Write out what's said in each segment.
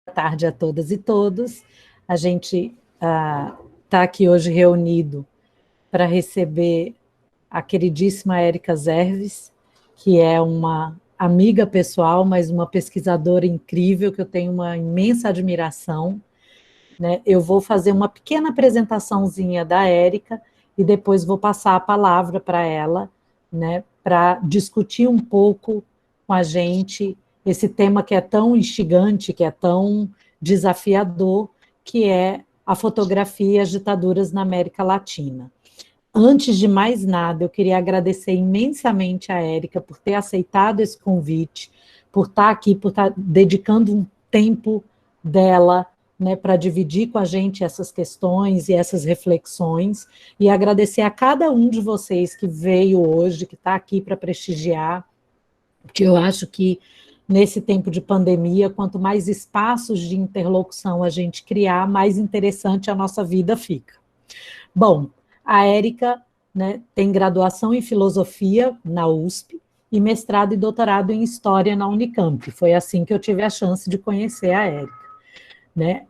tarde a todas e todos. A gente está aqui hoje reunido para receber a queridíssima Érica Zerves, que é uma amiga pessoal, mas uma pesquisadora incrível, que eu tenho uma imensa admiração, né? Eu vou fazer uma pequena apresentaçãozinha da Érica e depois vou passar a palavra para ela, né, para discutir um pouco com a gente esse tema que é tão instigante, que é tão desafiador, que é a fotografia e as ditaduras na América Latina. Antes de mais nada, eu queria agradecer imensamente a Érica por ter aceitado esse convite, por estar aqui, por estar dedicando um tempo dela, né, para dividir com a gente essas questões e essas reflexões, e agradecer a cada um de vocês que veio hoje, que está aqui para prestigiar, porque eu acho que nesse tempo de pandemia, quanto mais espaços de interlocução a gente criar, mais interessante a nossa vida fica. Bom, a Érica, né, tem graduação em filosofia na USP e mestrado e doutorado em história na Unicamp. Foi assim que eu tive a chance de conhecer a Érica, né?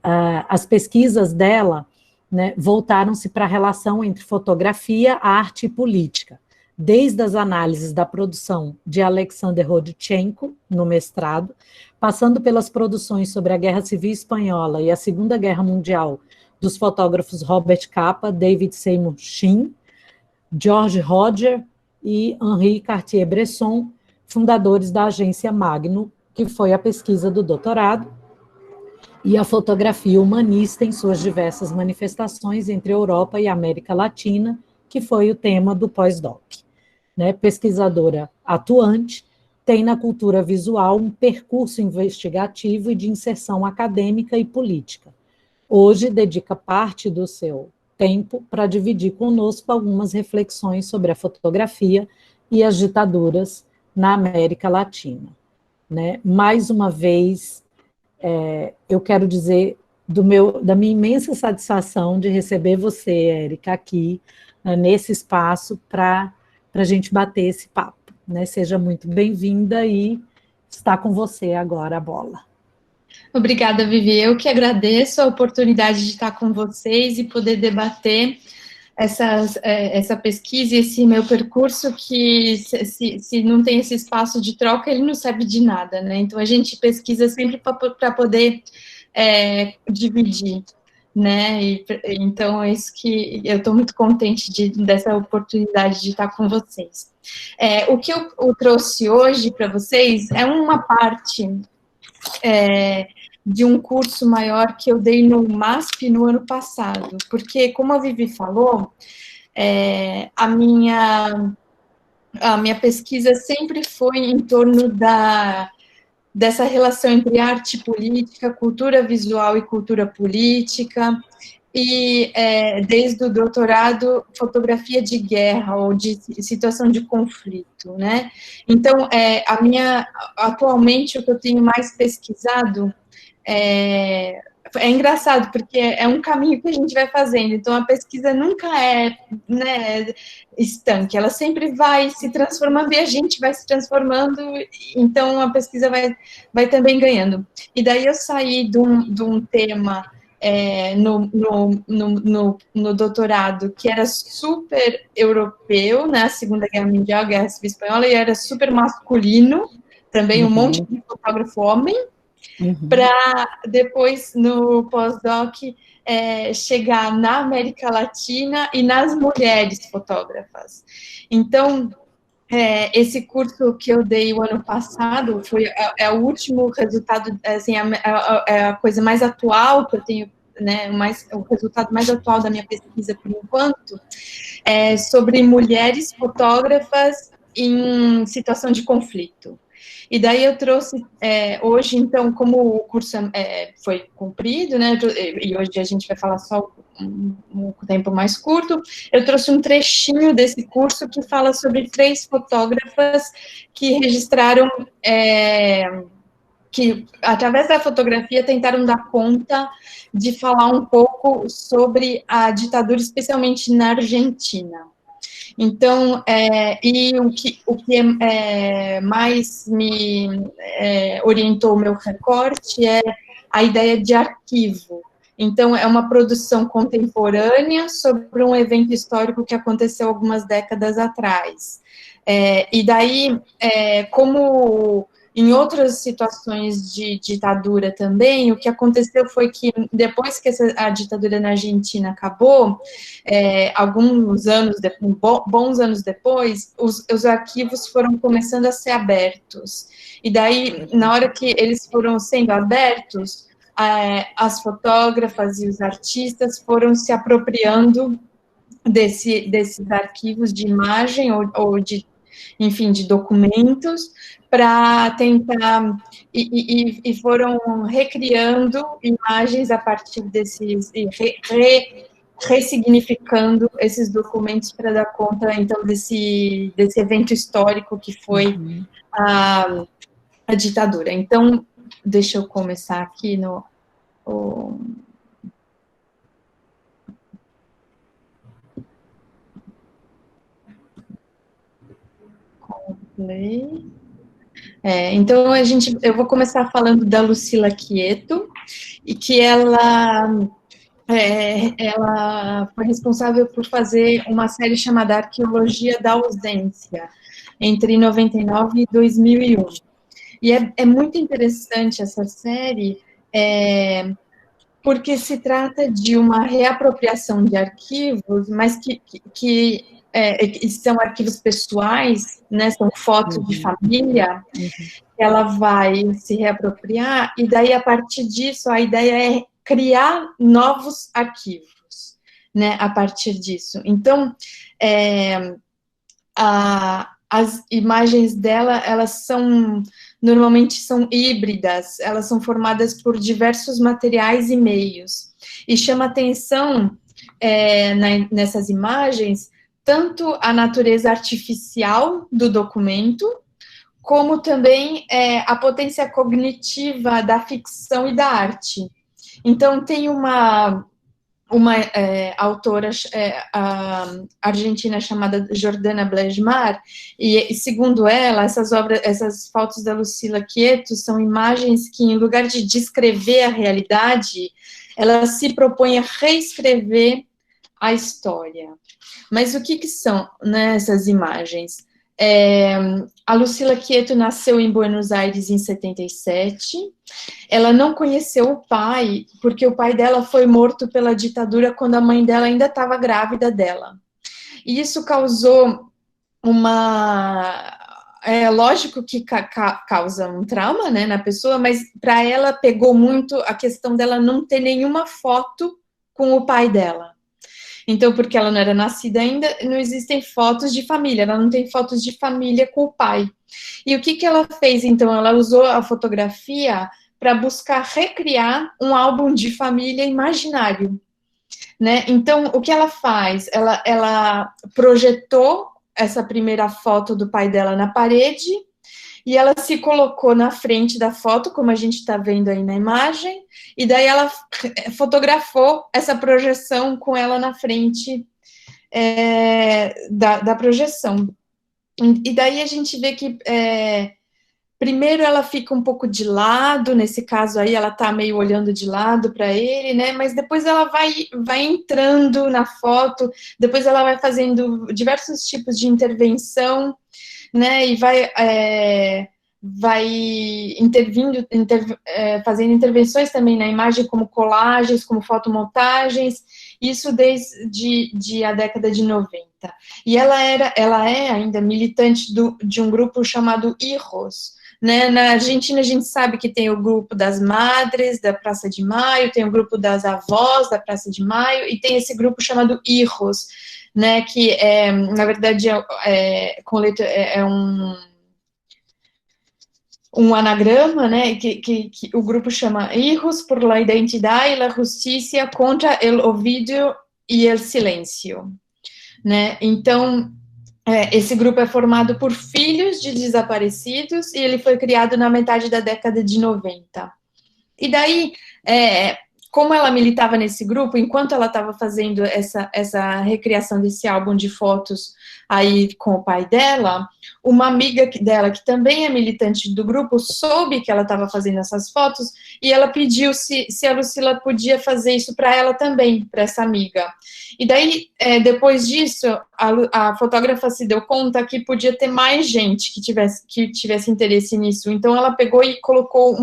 As pesquisas dela, né, voltaram-se para a relação entre fotografia, arte e política, desde as análises da produção de Alexander Rodchenkov, no mestrado, passando pelas produções sobre a Guerra Civil Espanhola e a Segunda Guerra Mundial, dos fotógrafos Robert Capa, David Seymour Shin, George Roger e Henri Cartier-Bresson, fundadores da agência Magnum, que foi a pesquisa do doutorado, e a fotografia humanista em suas diversas manifestações entre Europa e América Latina, que foi o tema do pós-doc. Né? Pesquisadora atuante, tem na cultura visual um percurso investigativo e de inserção acadêmica e política. Hoje dedica parte do seu tempo para dividir conosco algumas reflexões sobre a fotografia e as ditaduras na América Latina. Né? Mais uma vez, eu quero dizer da minha imensa satisfação de receber você, Érica, aqui, nesse espaço, para a gente bater esse papo. Né? Seja muito bem-vinda e está com você agora a bola. Obrigada, Vivi. Eu que agradeço a oportunidade de estar com vocês e poder debater essa pesquisa e esse meu percurso, que se não tem esse espaço de troca, ele não serve de nada, né? Então, a gente pesquisa sempre para poder dividir, né? Então, é isso que eu estou muito contente dessa oportunidade de estar com vocês. O que eu trouxe hoje para vocês é uma parte de um curso maior que eu dei no MASP no ano passado, porque, como a Vivi falou, a minha pesquisa sempre foi em torno dessa relação entre arte política, cultura visual e cultura política, e desde o doutorado, fotografia de guerra ou de situação de conflito, né? Então, atualmente, o que eu tenho mais pesquisado é engraçado, porque é um caminho que a gente vai fazendo, então a pesquisa nunca é, né, estanque, ela sempre vai se transformando e a gente vai se transformando, então a pesquisa vai também ganhando. E daí eu saí de um tema no doutorado, que era super europeu, né, a Segunda Guerra Mundial, a Guerra Civil Espanhola, e era super masculino, também um monte de fotógrafo homem, para depois, no pós-doc, chegar na América Latina e nas mulheres fotógrafas. Então, esse curso que eu dei o ano passado foi o último resultado, assim, a coisa mais atual que eu tenho, né, o resultado mais atual da minha pesquisa por enquanto, sobre mulheres fotógrafas em situação de conflito. E daí eu trouxe, hoje, então, como o curso foi cumprido, né, e hoje a gente vai falar só um tempo mais curto, eu trouxe um trechinho desse curso que fala sobre 3 fotógrafas que registraram, que, através da fotografia, tentaram dar conta de falar um pouco sobre a ditadura, especialmente na Argentina. Então, o que mais me orientou o meu recorte é a ideia de arquivo. Então, é uma produção contemporânea sobre um evento histórico que aconteceu algumas décadas atrás. E daí, como em outras situações de ditadura também, o que aconteceu foi que, depois que a ditadura na Argentina acabou, alguns anos, bons anos depois, os arquivos foram começando a ser abertos. E daí, na hora que eles foram sendo abertos, as fotógrafas e os artistas foram se apropriando desses arquivos de imagem ou de, enfim, de documentos, para tentar, e foram recriando imagens a partir desses, e ressignificando esses documentos para dar conta, então, desse evento histórico que foi a ditadura. Então, deixa eu começar aqui no... Então, eu vou começar falando da Lucila Quieto, e que ela foi responsável por fazer uma série chamada Arqueologia da Ausência, entre 99 e 2001. E é muito interessante essa série, porque se trata de uma reapropriação de arquivos, mas que são arquivos pessoais, né, são fotos de família, ela vai se reapropriar, e daí, a partir disso, a ideia é criar novos arquivos, né, a partir disso. Então, as imagens dela, elas normalmente são híbridas, elas são formadas por diversos materiais e meios, e chama atenção nessas imagens, tanto a natureza artificial do documento, como também a potência cognitiva da ficção e da arte. Então, tem uma autora argentina chamada Jordana Blesmar, e segundo ela, essas fotos da Lucila Quieto são imagens que, em lugar de descrever a realidade, ela se propõe a reescrever a história. Mas o que são, né, essas imagens? A Lucila Quieto nasceu em Buenos Aires em 77, ela não conheceu o pai, porque o pai dela foi morto pela ditadura quando a mãe dela ainda estava grávida dela. E isso causou lógico que causa um trauma, né, na pessoa, mas para ela pegou muito a questão dela não ter nenhuma foto com o pai dela. Então, porque ela não era nascida ainda, não existem fotos de família, ela não tem fotos de família com o pai. E o que ela fez, então? Ela usou a fotografia para buscar recriar um álbum de família imaginário, né? Então, o que ela faz? Ela projetou essa primeira foto do pai dela na parede, e ela se colocou na frente da foto, como a gente está vendo aí na imagem, e daí ela fotografou essa projeção com ela na frente da projeção. E daí a gente vê que, primeiro ela fica um pouco de lado, nesse caso aí ela está meio olhando de lado para ele, né, mas depois ela vai entrando na foto, depois ela vai fazendo diversos tipos de intervenção, né, e vai intervindo, fazendo intervenções também na imagem, como colagens, como fotomontagens, isso desde a década de 90. E ela é ainda militante de um grupo chamado Hijos, né? Na Argentina a gente sabe que tem o grupo das madres da Praça de Maio, tem o grupo das avós da Praça de Maio, e tem esse grupo chamado Hijos, né, que na verdade com letra, um anagrama, né, que o grupo chama Hijos por la Identidad y la Justicia contra el Olvido y el Silencio, né? Então, esse grupo é formado por filhos de desaparecidos, e ele foi criado na metade da década de 90. E daí, como ela militava nesse grupo, enquanto ela estava fazendo essa recriação desse álbum de fotos aí com o pai dela, uma amiga dela, que também é militante do grupo, soube que ela estava fazendo essas fotos e ela pediu se a Lucila podia fazer isso para ela também, para essa amiga. E daí, depois disso, a fotógrafa se deu conta que podia ter mais gente que tivesse interesse nisso. Então, ela pegou e colocou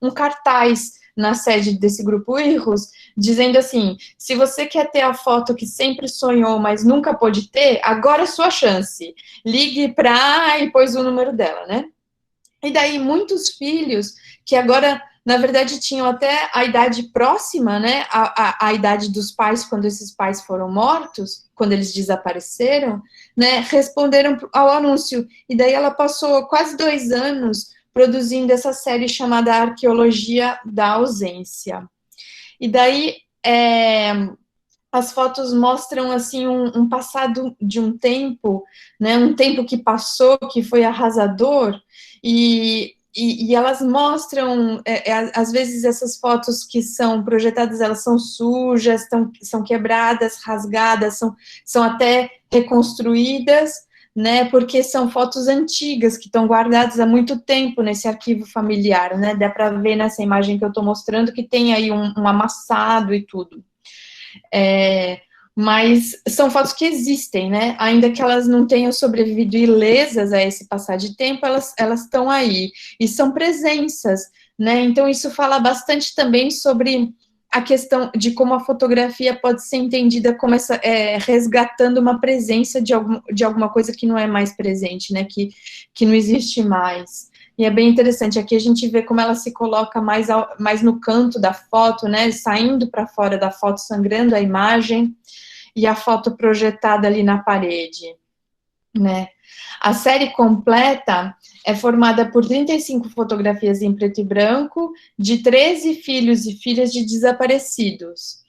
um cartaz na sede desse grupo Irros, dizendo assim, se você quer ter a foto que sempre sonhou, mas nunca pôde ter, agora é sua chance. Ligue para... e pôs o número dela, né? E daí, muitos filhos, que agora, na verdade, tinham até a idade próxima, né, a idade dos pais, quando esses pais foram mortos, quando eles desapareceram, né, responderam ao anúncio. E daí ela passou quase 2 anos produzindo essa série chamada Arqueologia da Ausência. E daí, as fotos mostram, assim, um passado de um tempo, né, um tempo que passou, que foi arrasador, e elas mostram, às vezes, essas fotos que são projetadas, elas são sujas, são quebradas, rasgadas, são até reconstruídas, né, porque são fotos antigas, que estão guardadas há muito tempo nesse arquivo familiar, né, dá para ver nessa imagem que eu estou mostrando, que tem aí um amassado e tudo. Mas são fotos que existem, né, ainda que elas não tenham sobrevivido ilesas a esse passar de tempo, elas estão aí, e são presenças, né, então isso fala bastante também sobre a questão de como a fotografia pode ser entendida como resgatando uma presença de alguma coisa que não é mais presente, né, que não existe mais. E é bem interessante, aqui a gente vê como ela se coloca mais no canto da foto, né, saindo para fora da foto, sangrando a imagem, e a foto projetada ali na parede, né. A série completa é formada por 35 fotografias em preto e branco, de 13 filhos e filhas de desaparecidos.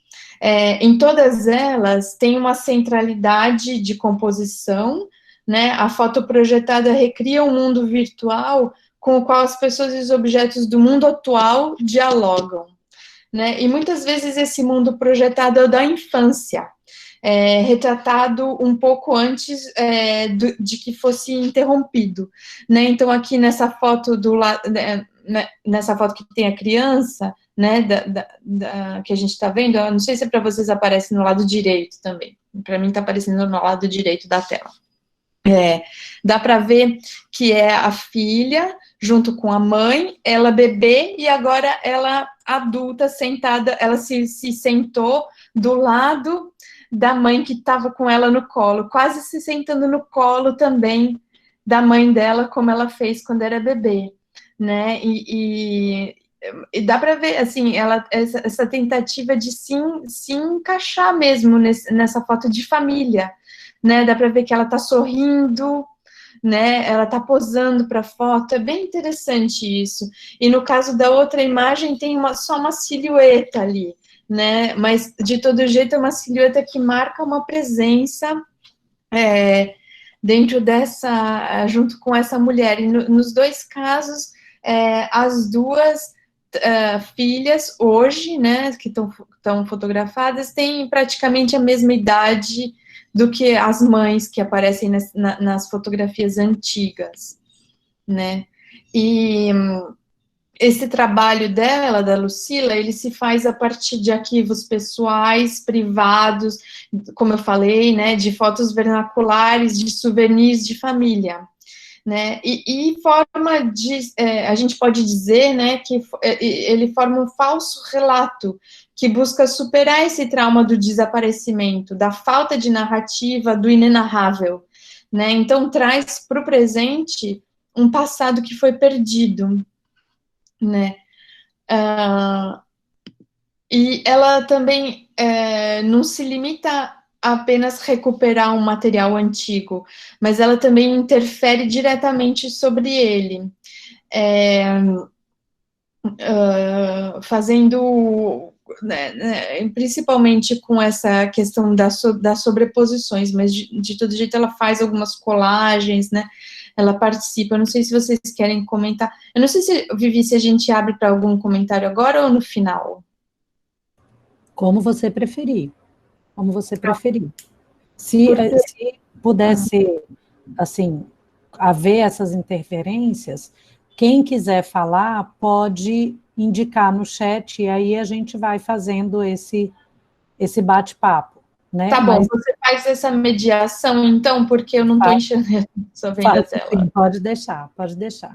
Em todas elas, tem uma centralidade de composição, né? A foto projetada recria um mundo virtual com o qual as pessoas e os objetos do mundo atual dialogam, né? E muitas vezes esse mundo projetado é o da infância, retratado um pouco antes de que fosse interrompido, né? Então, aqui nessa foto nessa foto que tem a criança, né, que a gente está vendo, eu não sei se para vocês aparece no lado direito também, para mim está aparecendo no lado direito da tela. Dá para ver que é a filha, junto com a mãe, ela bebê, e agora ela adulta, sentada, ela se sentou do lado da mãe que estava com ela no colo, quase se sentando no colo também da mãe dela, como ela fez quando era bebê, né, e dá para ver, assim, essa tentativa de se encaixar mesmo nessa foto de família, né, dá para ver que ela está sorrindo, né, ela está posando para a foto, é bem interessante isso. E no caso da outra imagem tem só uma silhueta ali, né, mas de todo jeito é uma silhueta que marca uma presença dentro junto com essa mulher. E nos dois casos, as duas filhas hoje, né, que estão fotografadas, têm praticamente a mesma idade do que as mães que aparecem nas fotografias antigas, né, e esse trabalho dela, da Lucila, ele se faz a partir de arquivos pessoais, privados, como eu falei, né, de fotos vernaculares, de souvenirs de família, né, e forma a gente pode dizer, né, que ele forma um falso relato, que busca superar esse trauma do desaparecimento, da falta de narrativa, do inenarrável, né, então traz para o presente um passado que foi perdido, né, e ela também não se limita a apenas recuperar um material antigo, mas ela também interfere diretamente sobre ele, fazendo, né, principalmente com essa questão das sobreposições, mas de todo jeito ela faz algumas colagens, né, ela participa. Eu não sei se vocês querem comentar, eu não sei se, Vivi, se a gente abre para algum comentário agora ou no final. Como você preferir. Como você preferir. Se pudesse, assim, haver essas interferências, quem quiser falar pode indicar no chat e aí a gente vai fazendo esse bate-papo, né? Tá bom, você faz essa mediação, então, porque eu não estou enxergando, só vendo a tela. Sim, pode deixar, pode deixar.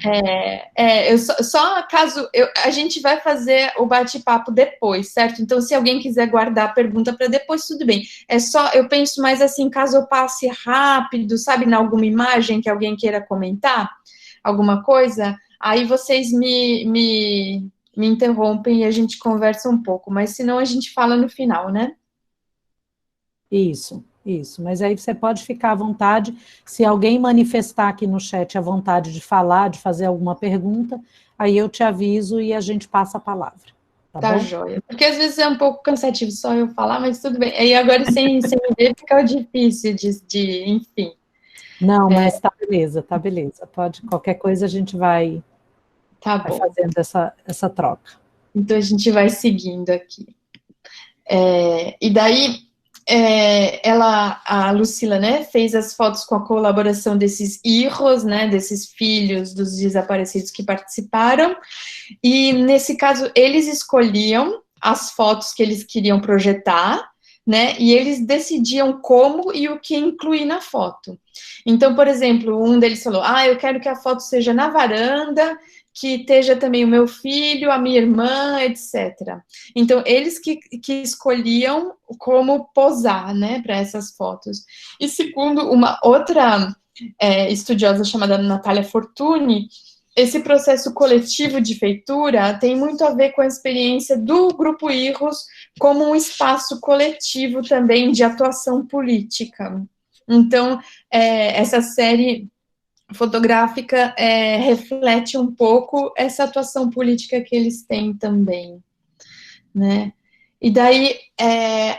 Eu só caso a gente vai fazer o bate-papo depois, certo? Então, se alguém quiser guardar a pergunta para depois, tudo bem. É só, eu penso mais assim, caso eu passe rápido, sabe, em alguma imagem que alguém queira comentar, alguma coisa, aí vocês me interrompem e a gente conversa um pouco, mas senão a gente fala no final, né? Isso. Mas aí você pode ficar à vontade. Se alguém manifestar aqui no chat a vontade de falar, de fazer alguma pergunta, aí eu te aviso e a gente passa a palavra. Tá bom? Joia. Porque às vezes é um pouco cansativo só eu falar, mas tudo bem. E agora, sem me ver, fica difícil enfim. Não, mas tá beleza. Pode, qualquer coisa a gente vai fazendo essa troca. Então a gente vai seguindo aqui. E daí, a Lucila, né, fez as fotos com a colaboração desses hijos, né, desses filhos dos desaparecidos que participaram, e nesse caso eles escolhiam as fotos que eles queriam projetar, né, e eles decidiam como e o que incluir na foto. Então, por exemplo, um deles falou, eu quero que a foto seja na varanda, que esteja também o meu filho, a minha irmã, etc. Então, eles que escolhiam como posar, né, para essas fotos. E segundo uma outra estudiosa chamada Natália Fortuny, esse processo coletivo de feitura tem muito a ver com a experiência do Grupo Irros como um espaço coletivo também de atuação política. Então, essa série fotográfica reflete um pouco essa atuação política que eles têm também, né? E daí,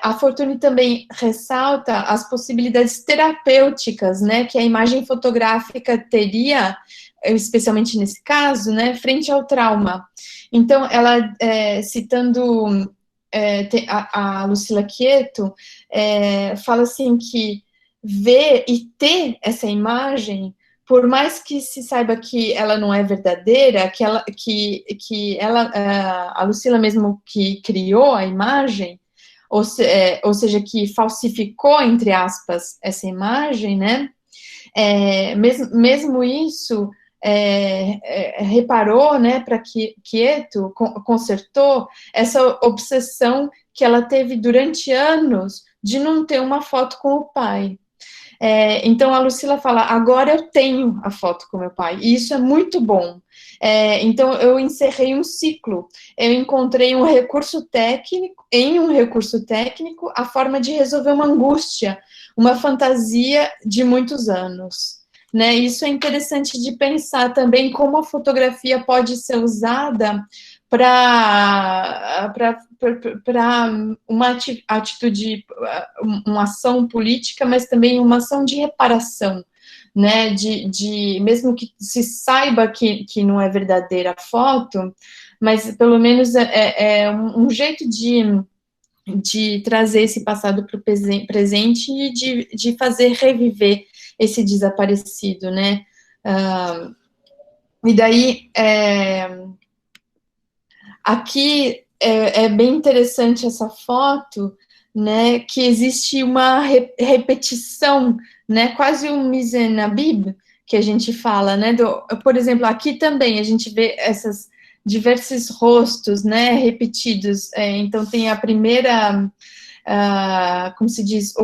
a Fortuny também ressalta as possibilidades terapêuticas, né, que a imagem fotográfica teria, especialmente nesse caso, né, frente ao trauma. Então, ela, citando a Lucila Quieto, fala assim que ver e ter essa imagem, por mais que se saiba que ela não é verdadeira, a Lucila mesmo que criou a imagem, ou seja, que falsificou, entre aspas, essa imagem, né? Mesmo isso, reparou, né, para Quieto, consertou essa obsessão que ela teve durante anos de não ter uma foto com o pai. Então, a Lucila fala, agora eu tenho a foto com meu pai, e isso é muito bom. Então, eu encerrei um ciclo, eu encontrei um recurso técnico, a forma de resolver uma angústia, uma fantasia de muitos anos. Né? Isso é interessante de pensar também como a fotografia pode ser usada para uma atitude, uma ação política, mas também uma ação de reparação, né? Mesmo que se saiba que não é verdadeira a foto, mas pelo menos é um jeito de trazer esse passado para o presente e de fazer reviver esse desaparecido, né? E daí, aqui é bem interessante essa foto, né, que existe uma repetição, né, quase um mise-en-abîme, que a gente fala, né, por exemplo, aqui também a gente vê esses diversos rostos, né, repetidos, então tem a primeira, como se diz,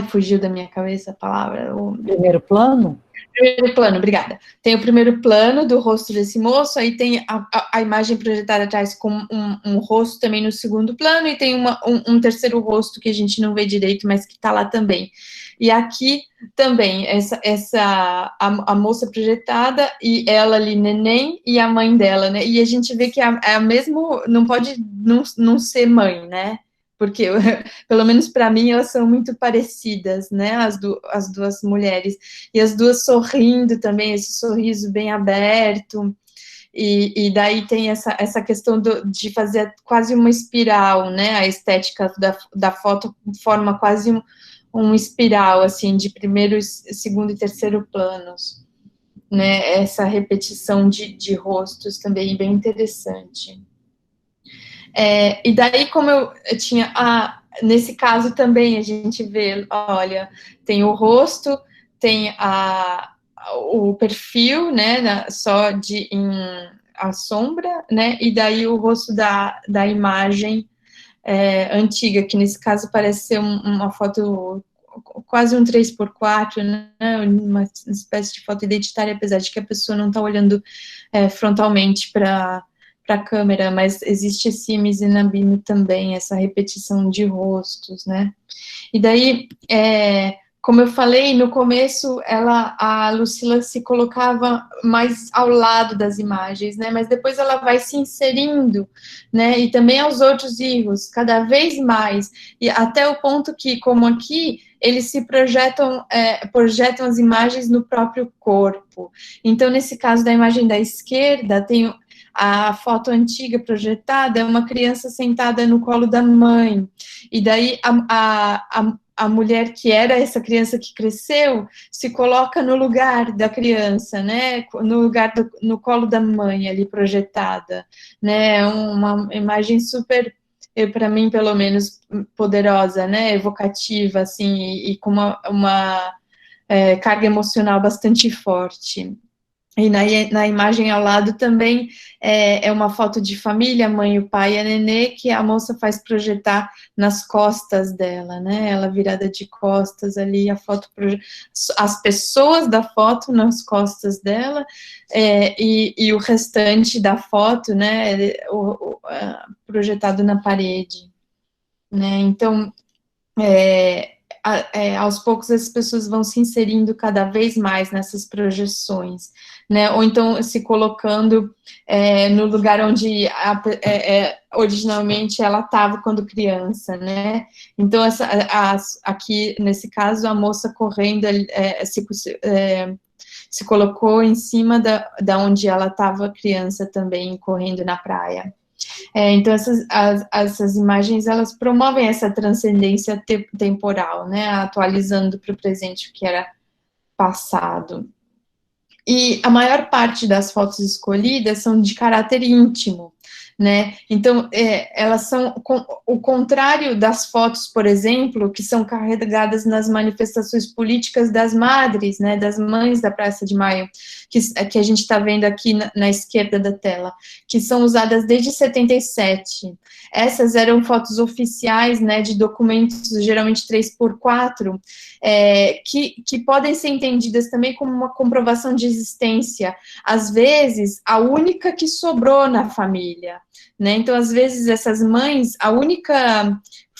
fugiu da minha cabeça a palavra. Primeiro plano? Primeiro plano, obrigada. Tem o primeiro plano do rosto desse moço, aí tem a imagem projetada atrás com um rosto também no segundo plano, e tem um terceiro rosto que a gente não vê direito, mas que está lá também. E aqui também, a moça projetada, e ela ali, neném, e a mãe dela, né? E a gente vê que é mesmo, não pode não ser mãe, né? Porque, pelo menos para mim, elas são muito parecidas, né, as duas mulheres, e as duas sorrindo também, esse sorriso bem aberto, E daí tem essa questão de fazer quase uma espiral, né? A estética da foto forma quase um espiral, assim, de primeiro, segundo e terceiro planos, né? Essa repetição de rostos também bem interessante. E daí, como eu tinha... nesse caso também a gente vê, olha, tem o rosto, tem o perfil, né, só a sombra, né, e daí o rosto da imagem antiga, que nesse caso parece ser uma foto quase um 3x4, né, uma espécie de foto identitária, apesar de que a pessoa não está olhando frontalmente para a câmera, mas existe esse Misinabime também, essa repetição de rostos, né? E daí, como eu falei, no começo, a Lucila se colocava mais ao lado das imagens, né? Mas depois ela vai se inserindo, né? E também aos outros erros, cada vez mais. E até o ponto que, como aqui, eles se projetam as imagens no próprio corpo. Então, nesse caso da imagem da esquerda, tem a foto antiga projetada, é uma criança sentada no colo da mãe. E daí a mulher que era essa criança que cresceu se coloca no lugar da criança, né? No colo da mãe ali projetada, né? Uma imagem super, para mim pelo menos, poderosa, né? Evocativa, assim, e com uma carga emocional bastante forte. E na imagem ao lado também é uma foto de família, a mãe, o pai e a nenê, que a moça faz projetar nas costas dela, né? Ela virada de costas ali, as pessoas da foto nas costas dela, e o restante da foto, né? Projetado na parede, né? Então, aos poucos as pessoas vão se inserindo cada vez mais nessas projeções, né? Ou então se colocando no lugar onde originalmente ela estava quando criança, né? Então, aqui, nesse caso, a moça correndo se colocou em cima da onde ela estava criança também, correndo na praia. Então, essas imagens, elas promovem essa transcendência temporal, né, atualizando para o presente o que era passado. E a maior parte das fotos escolhidas são de caráter íntimo, né? Então, elas são o contrário das fotos, por exemplo, que são carregadas nas manifestações políticas das madres, né? Das mães da Praça de Maio, que a gente está vendo aqui na esquerda da tela, que são usadas desde 77. Essas eram fotos oficiais, né? De documentos, geralmente 3x4, que podem ser entendidas também como uma comprovação de existência, às vezes, a única que sobrou na família, né? Então, às vezes, essas mães, a única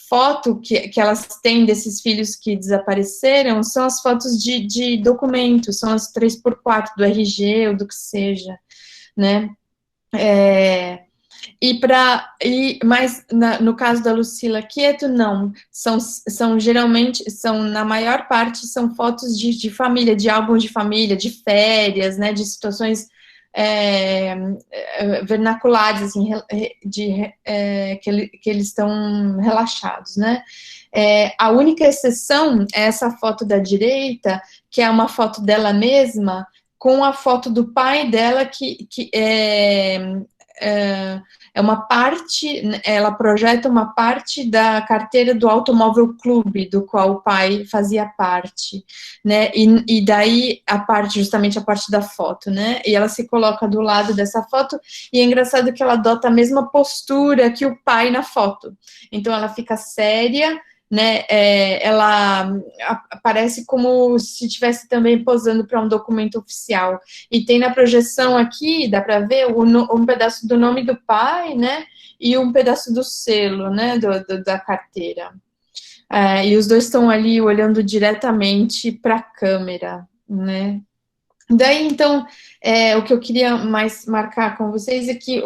foto que elas têm desses filhos que desapareceram são as fotos de documentos, são as 3x4 do RG ou do que seja, né? Mas no caso da Lucila Quieto, não. São geralmente, na maior parte, são fotos de família, de álbuns de família, de férias, né, de situações vernaculares, assim, que eles estão relaxados, né. A única exceção é essa foto da direita, que é uma foto dela mesma, com a foto do pai dela, que é uma parte, ela projeta uma parte da carteira do Automóvel Clube, do qual o pai fazia parte, né, e daí justamente a parte da foto, né, e ela se coloca do lado dessa foto, e é engraçado que ela adota a mesma postura que o pai na foto, então ela fica séria, né, ela aparece como se estivesse também posando para um documento oficial, e tem na projeção aqui, dá para ver, um pedaço do nome do pai, né, e um pedaço do selo, né, da carteira, e os dois estão ali olhando diretamente para a câmera, né. Daí, então, o que eu queria mais marcar com vocês é que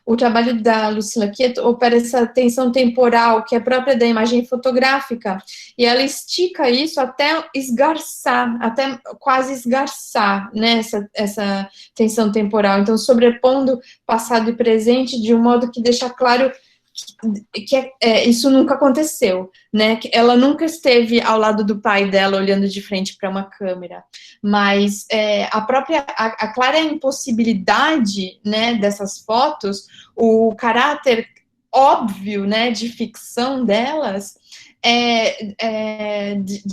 o trabalho da Lucila Quieto opera essa tensão temporal, que é própria da imagem fotográfica, e ela estica isso até esgarçar, até quase esgarçar, né, essa tensão temporal. Então, sobrepondo passado e presente de um modo que deixa claro que isso nunca aconteceu, né? Que ela nunca esteve ao lado do pai dela olhando de frente para uma câmera, mas a clara impossibilidade, né, dessas fotos, o caráter óbvio, né, de ficção delas,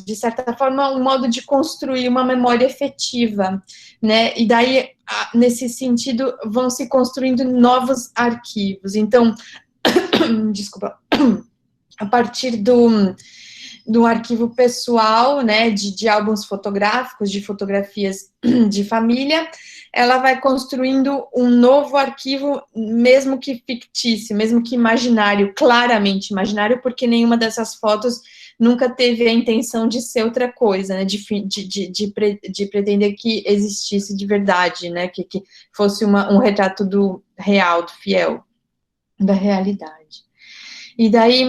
de certa forma, um modo de construir uma memória efetiva, né? E daí, nesse sentido, vão se construindo novos arquivos. Então, desculpa, a partir do arquivo pessoal, né, de álbuns fotográficos, de fotografias de família, ela vai construindo um novo arquivo, mesmo que fictício, mesmo que imaginário, claramente imaginário, porque nenhuma dessas fotos nunca teve a intenção de ser outra coisa, né, de pretender que existisse de verdade, né, que fosse um retrato do real, do fiel, da realidade. E daí,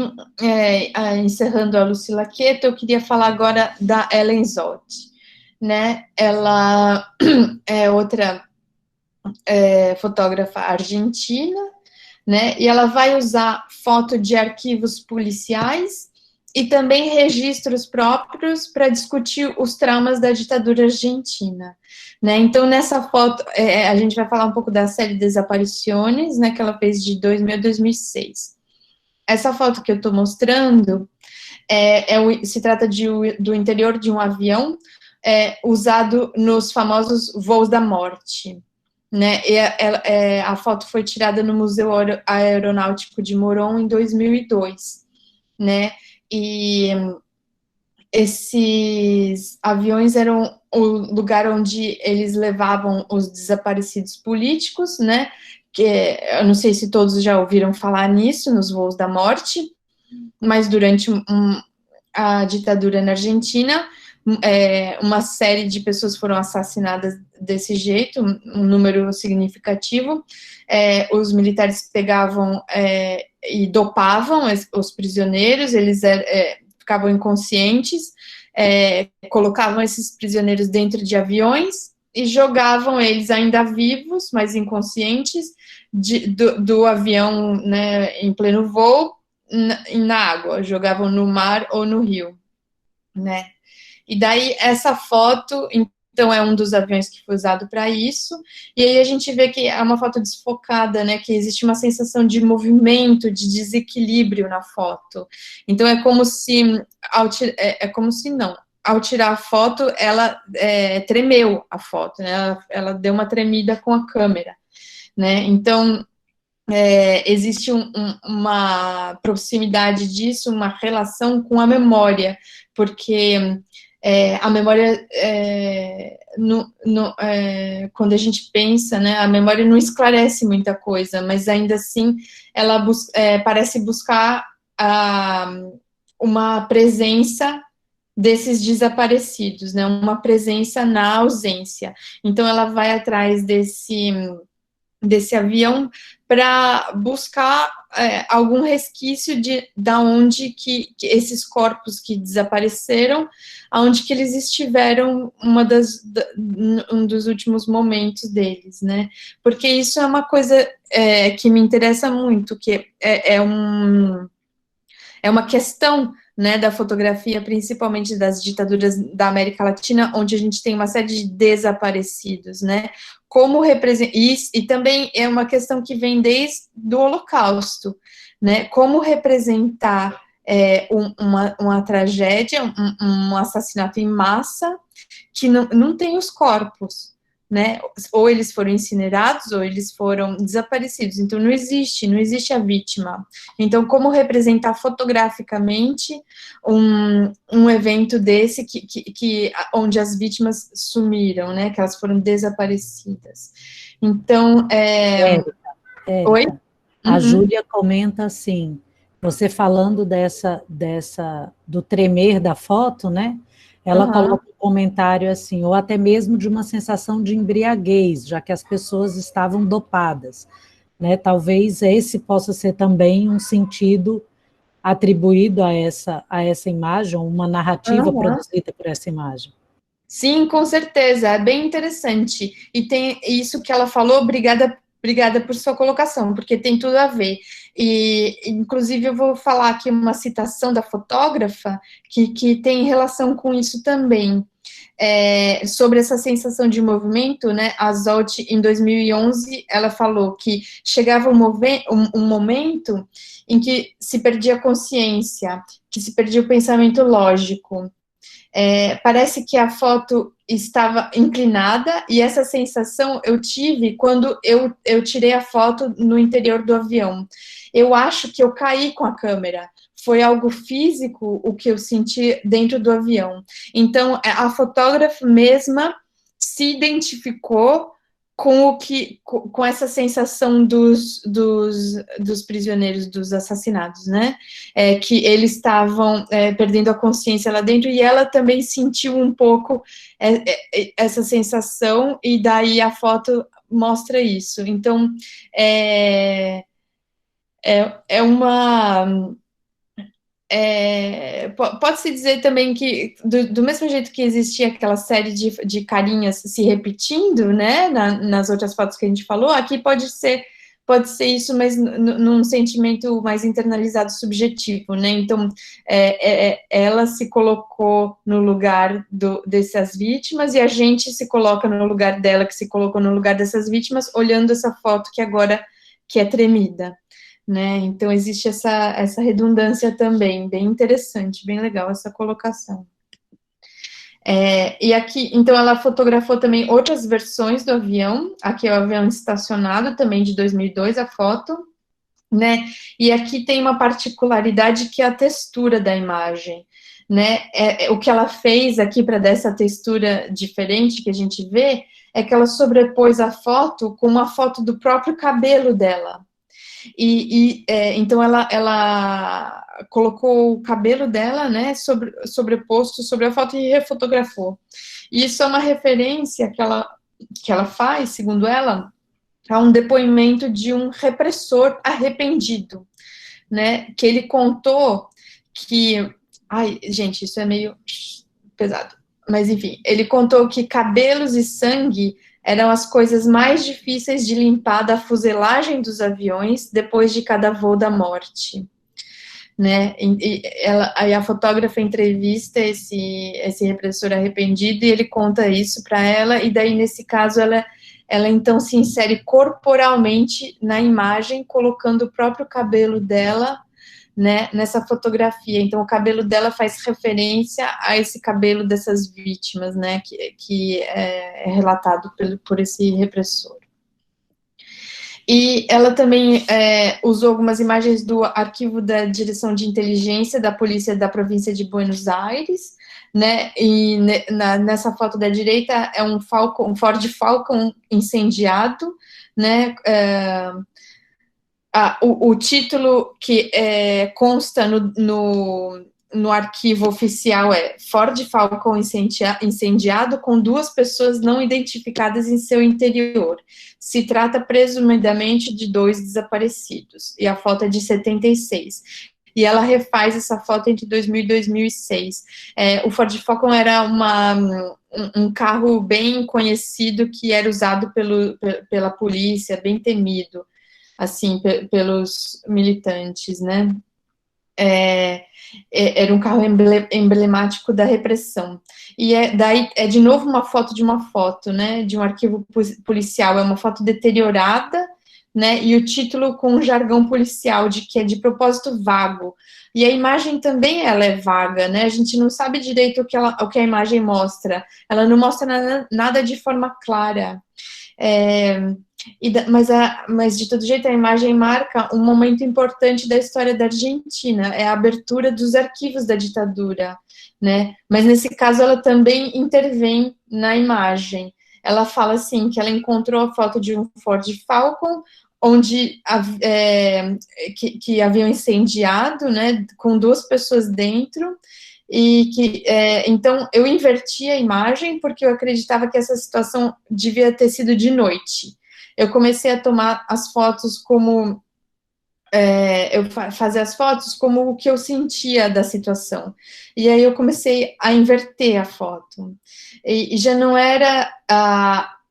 encerrando a Lucila Quieto, eu queria falar agora da Ellen Zott, né? Ela é outra fotógrafa argentina, né? E ela vai usar foto de arquivos policiais e também registros próprios para discutir os traumas da ditadura argentina, né? Então, nessa foto, a gente vai falar um pouco da série Desapariciones, né? Que ela fez de 2000 a 2006. Essa foto que eu estou mostrando se trata do interior de um avião usado nos famosos voos da morte, né? E a foto foi tirada no Museu Aeronáutico de Moron em 2002, né? E esses aviões eram o lugar onde eles levavam os desaparecidos políticos, né? Que eu não sei se todos já ouviram falar nisso, nos voos da morte, mas durante a ditadura na Argentina, uma série de pessoas foram assassinadas desse jeito, um número significativo. Os militares pegavam e dopavam os prisioneiros, eles ficavam inconscientes, colocavam esses prisioneiros dentro de aviões e jogavam eles ainda vivos, mas inconscientes, do avião, né, em pleno voo, na água, jogavam no mar ou no rio, né? E daí essa foto, então, é um dos aviões que foi usado para isso, e aí a gente vê que é uma foto desfocada, né, que existe uma sensação de movimento, de desequilíbrio na foto. Então é como se, ao tirar a foto, ela tremeu a foto, né, ela deu uma tremida com a câmera, né, então existe uma proximidade disso, uma relação com a memória, porque a memória, quando a gente pensa, né, a memória não esclarece muita coisa, mas ainda assim ela parece buscar uma presença desses desaparecidos, né, uma presença na ausência. Então ela vai atrás desse avião para buscar algum resquício da onde que esses corpos que desapareceram, aonde que eles estiveram um dos últimos momentos deles, né? Porque isso é uma coisa que me interessa muito, que é uma questão, né, da fotografia, principalmente das ditaduras da América Latina, onde a gente tem uma série de desaparecidos, né? Como representa isso, e também é uma questão que vem desde o Holocausto, né? Como representar uma tragédia, um assassinato em massa que não tem os corpos, né? Ou eles foram incinerados, ou eles foram desaparecidos. Então, não existe a vítima. Então, como representar fotograficamente um evento desse onde as vítimas sumiram, né? Que elas foram desaparecidas. Então, Érica, oi? A Júlia comenta assim, você falando do tremer da foto, né? Ela coloca um comentário assim, ou até mesmo de uma sensação de embriaguez, já que as pessoas estavam dopadas. né? Talvez esse possa ser também um sentido atribuído a essa imagem, uma narrativa produzida por essa imagem. Sim, com certeza, é bem interessante. E tem isso que ela falou, obrigada por sua colocação, porque tem tudo a ver. E, inclusive, eu vou falar aqui uma citação da fotógrafa que tem relação com isso também. Sobre essa sensação de movimento, né, a Zolt, em 2011, ela falou que chegava um momento em que se perdia a consciência, que se perdia o pensamento lógico. Parece que a foto estava inclinada, e essa sensação eu tive quando eu tirei a foto no interior do avião. Eu acho que eu caí com a câmera. Foi algo físico o que eu senti dentro do avião. Então, a fotógrafa mesma se identificou com essa sensação dos prisioneiros, dos assassinados, né? Que eles estavam perdendo a consciência lá dentro, e ela também sentiu um pouco essa sensação, e daí a foto mostra isso. Então, uma... pode-se dizer também que, do mesmo jeito que existia aquela série de carinhas se repetindo, né, nas outras fotos que a gente falou, aqui pode ser isso, mas num sentimento mais internalizado, subjetivo, né? Então, ela se colocou no lugar dessas vítimas, e a gente se coloca no lugar dela, que se colocou no lugar dessas vítimas, olhando essa foto que agora que é tremida. Né? Então, existe essa redundância também, bem interessante, bem legal essa colocação. E aqui, então, ela fotografou também outras versões do avião. Aqui é o avião estacionado, também de 2002, a foto, né? E aqui tem uma particularidade que é a textura da imagem, né? O que ela fez aqui para dar essa textura diferente que a gente vê é que ela sobrepôs a foto com uma foto do próprio cabelo dela. Então ela colocou o cabelo dela, né, sobreposto sobre a foto, e refotografou. E isso é uma referência que ela faz, segundo ela, a um depoimento de um repressor arrependido, né, que ele contou que... Ai, gente, isso é meio pesado. Mas, enfim, ele contou que cabelos e sangue eram as coisas mais difíceis de limpar da fuselagem dos aviões depois de cada voo da morte, né? Aí a fotógrafa entrevista esse repressor arrependido, e ele conta isso para ela, e daí, nesse caso, ela então se insere corporalmente na imagem, colocando o próprio cabelo dela, né, nessa fotografia. Então, o cabelo dela faz referência a esse cabelo dessas vítimas, né, que é relatado por esse repressor. E ela também usou algumas imagens do arquivo da Direção de Inteligência da Polícia da Província de Buenos Aires, né, e nessa foto da direita é um Ford Falcon incendiado, né, o título que consta no arquivo oficial é Ford Falcon incendiado com 2 pessoas não identificadas em seu interior. Se trata presumidamente de 2 desaparecidos. E a foto é de 76. E ela refaz essa foto entre 2000 e 2006. O Ford Falcon era um carro bem conhecido, que era usado pela polícia, bem temido, assim, pelos militantes, né? Era um carro emblemático da repressão. E daí é de novo uma foto de uma foto, né? De um arquivo policial, é uma foto deteriorada, né? E o título com um jargão policial que é de propósito vago. E a imagem também ela é vaga, né? A gente não sabe direito o que a imagem mostra. Ela não mostra nada de forma clara. Mas de todo jeito a imagem marca um momento importante da história da Argentina, é a abertura dos arquivos da ditadura, né? Mas nesse caso ela também intervém na imagem. Ela fala assim, que ela encontrou a foto de um Ford Falcon, que haviam incendiado, né, com 2 pessoas dentro, e então eu inverti a imagem, porque eu acreditava que essa situação devia ter sido de noite. eu comecei a tomar as fotos como fazer as fotos como o que eu sentia da situação. E aí eu comecei a inverter a foto. E já não era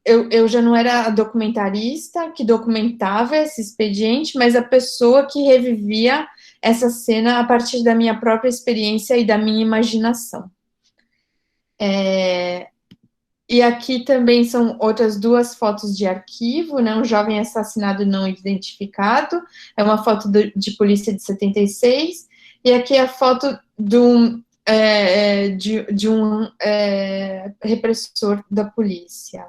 eu já não era a documentarista que documentava esse expediente, mas a pessoa que revivia essa cena a partir da minha própria experiência e da minha imaginação. E aqui também são outras duas fotos de arquivo, né? Um jovem assassinado não identificado, é uma foto de polícia de 76, e aqui é a foto de um repressor da polícia.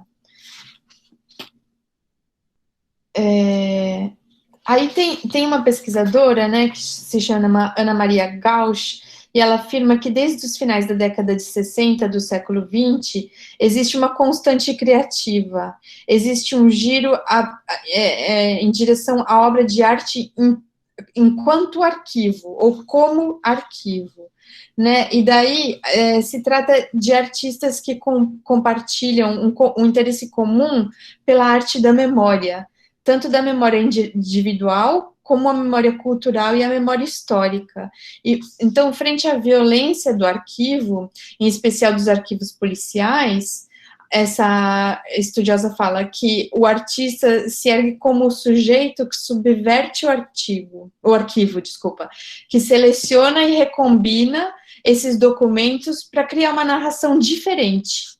Aí tem uma pesquisadora, né, que se chama Ana Maria Gauch, e ela afirma que desde os finais da década de 60 do século XX, existe uma constante criativa, existe um giro em direção à obra de arte enquanto arquivo, ou como arquivo, né? E daí se trata de artistas que compartilham um interesse comum pela arte da memória, tanto da memória individual, como a memória cultural e a memória histórica. E, então, frente à violência do arquivo, em especial dos arquivos policiais, essa estudiosa fala que o artista se ergue como o sujeito que subverte o arquivo, que seleciona e recombina esses documentos para criar uma narração diferente,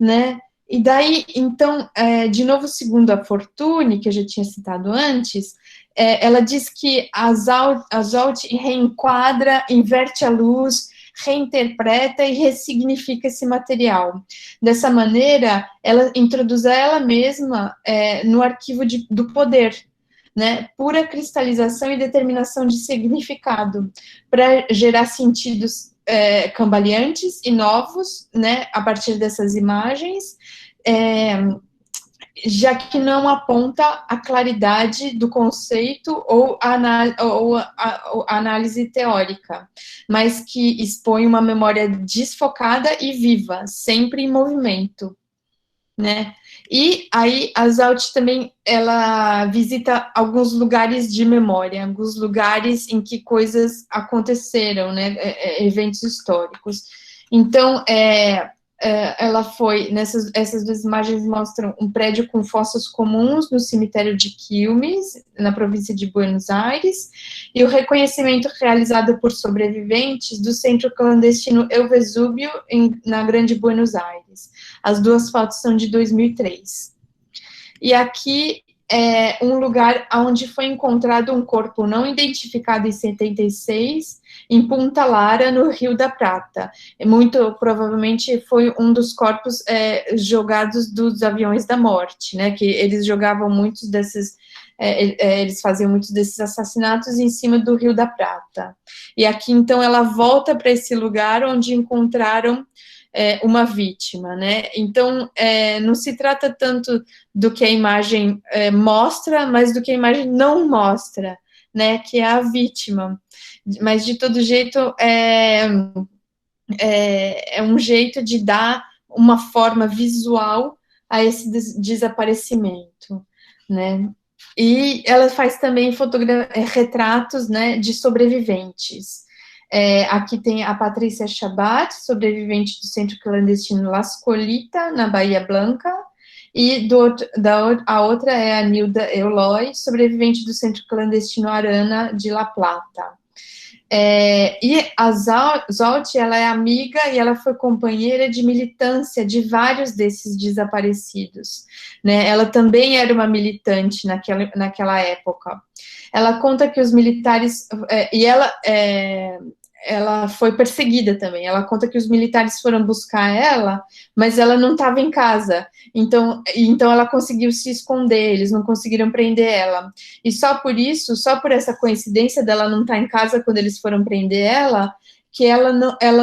né? E daí, então, de novo, segundo a Fortuny, que eu já tinha citado antes, ela diz que a Zolt reenquadra, inverte a luz, reinterpreta e ressignifica esse material. Dessa maneira, ela introduz ela mesma no arquivo do poder, né? Pura cristalização e determinação de significado, para gerar sentidos cambaleantes e novos, né, a partir dessas imagens, já que não aponta a claridade do conceito ou a análise teórica, mas que expõe uma memória desfocada e viva, sempre em movimento, né? E aí a Zout também, ela visita alguns lugares de memória, alguns lugares em que coisas aconteceram, né? Eventos históricos. Então, ela foi, essas duas imagens mostram um prédio com fossos comuns no cemitério de Quilmes, na província de Buenos Aires, e o reconhecimento realizado por sobreviventes do centro clandestino El Vesúvio, na Grande Buenos Aires. As duas fotos são de 2003. E aqui é um lugar onde foi encontrado um corpo não identificado em 76, em Punta Lara, no Rio da Prata. Muito provavelmente foi um dos corpos jogados dos aviões da morte, né? Que eles jogavam muitos desses, eles faziam muitos desses assassinatos em cima do Rio da Prata. E aqui, então, ela volta para esse lugar onde encontraram uma vítima, né? Então, não se trata tanto do que a imagem mostra, mas do que a imagem não mostra, né? Que é a vítima. Mas, de todo jeito, é um jeito de dar uma forma visual a esse desaparecimento, né? E ela faz também retratos, né, de sobreviventes. Aqui tem a Patrícia Chabat, sobrevivente do centro clandestino Las Colitas, na Bahia Blanca, e a outra é a Nilda Eloy, sobrevivente do centro clandestino Arana de La Plata. E a Zolt, ela é amiga e ela foi companheira de militância de vários desses desaparecidos, né? Ela também era uma militante naquela época. Ela conta que os militares, e ela foi perseguida também. Ela conta que os militares foram buscar ela, mas ela não estava em casa. Então ela conseguiu se esconder, eles não conseguiram prender ela. E só por isso, só por essa coincidência dela não estar em casa quando eles foram prender ela, que ela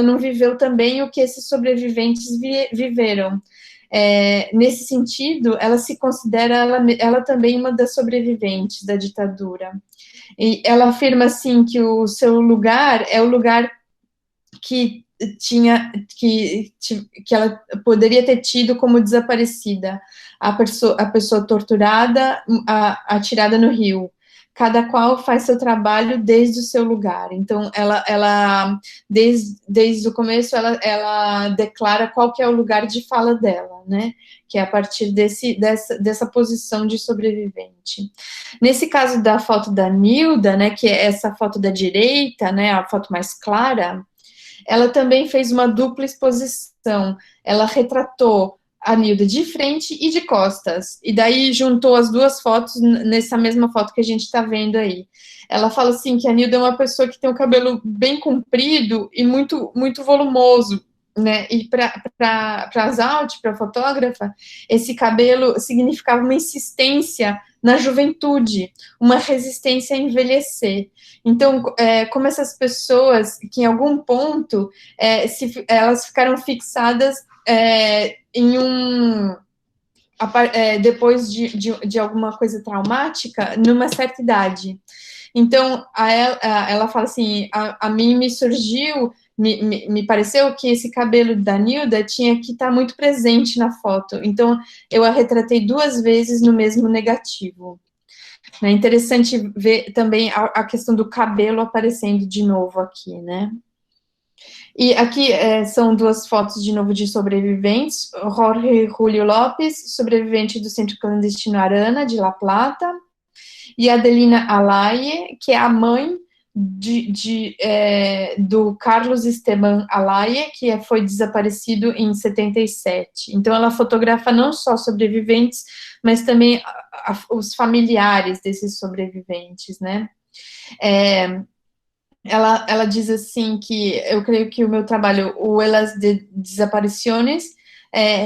não viveu também o que esses sobreviventes viveram. Nesse sentido, ela se considera ela também uma das sobreviventes da ditadura. E ela afirma, assim, que o seu lugar é o lugar que que ela poderia ter tido como desaparecida, a pessoa torturada, atirada no rio. Cada qual faz seu trabalho desde o seu lugar. Então, ela desde o começo, ela declara qual que é o lugar de fala dela, né? Que é a partir dessa posição de sobrevivente. Nesse caso da foto da Nilda, né, que é essa foto da direita, né, a foto mais clara, ela também fez uma dupla exposição. Ela retratou a Nilda de frente e de costas. E daí juntou as duas fotos nessa mesma foto que a gente está vendo aí. Ela fala assim que a Nilda é uma pessoa que tem o cabelo bem comprido e muito, muito volumoso, né? E para a Zalt, para a fotógrafa, esse cabelo significava uma insistência na juventude, uma resistência a envelhecer. Então, como essas pessoas que em algum ponto elas ficaram fixadas em depois de alguma coisa traumática, numa certa idade. Então, ela fala assim, a mim me surgiu, me pareceu que esse cabelo da Nilda tinha que estar muito presente na foto. Então, eu a retratei 2 vezes no mesmo negativo. É interessante ver também a questão do cabelo aparecendo de novo aqui, né? E aqui são 2 fotos de novo de sobreviventes. Jorge Julio Lopes, sobrevivente do Centro Clandestino Arana, de La Plata, e Adelina Alaye, que é a mãe do Carlos Esteban Alaye, que foi desaparecido em 77. Então, ela fotografa não só sobreviventes, mas também os familiares desses sobreviventes, né? Ela diz assim que eu creio que o meu trabalho, o Elas de Desapariciones,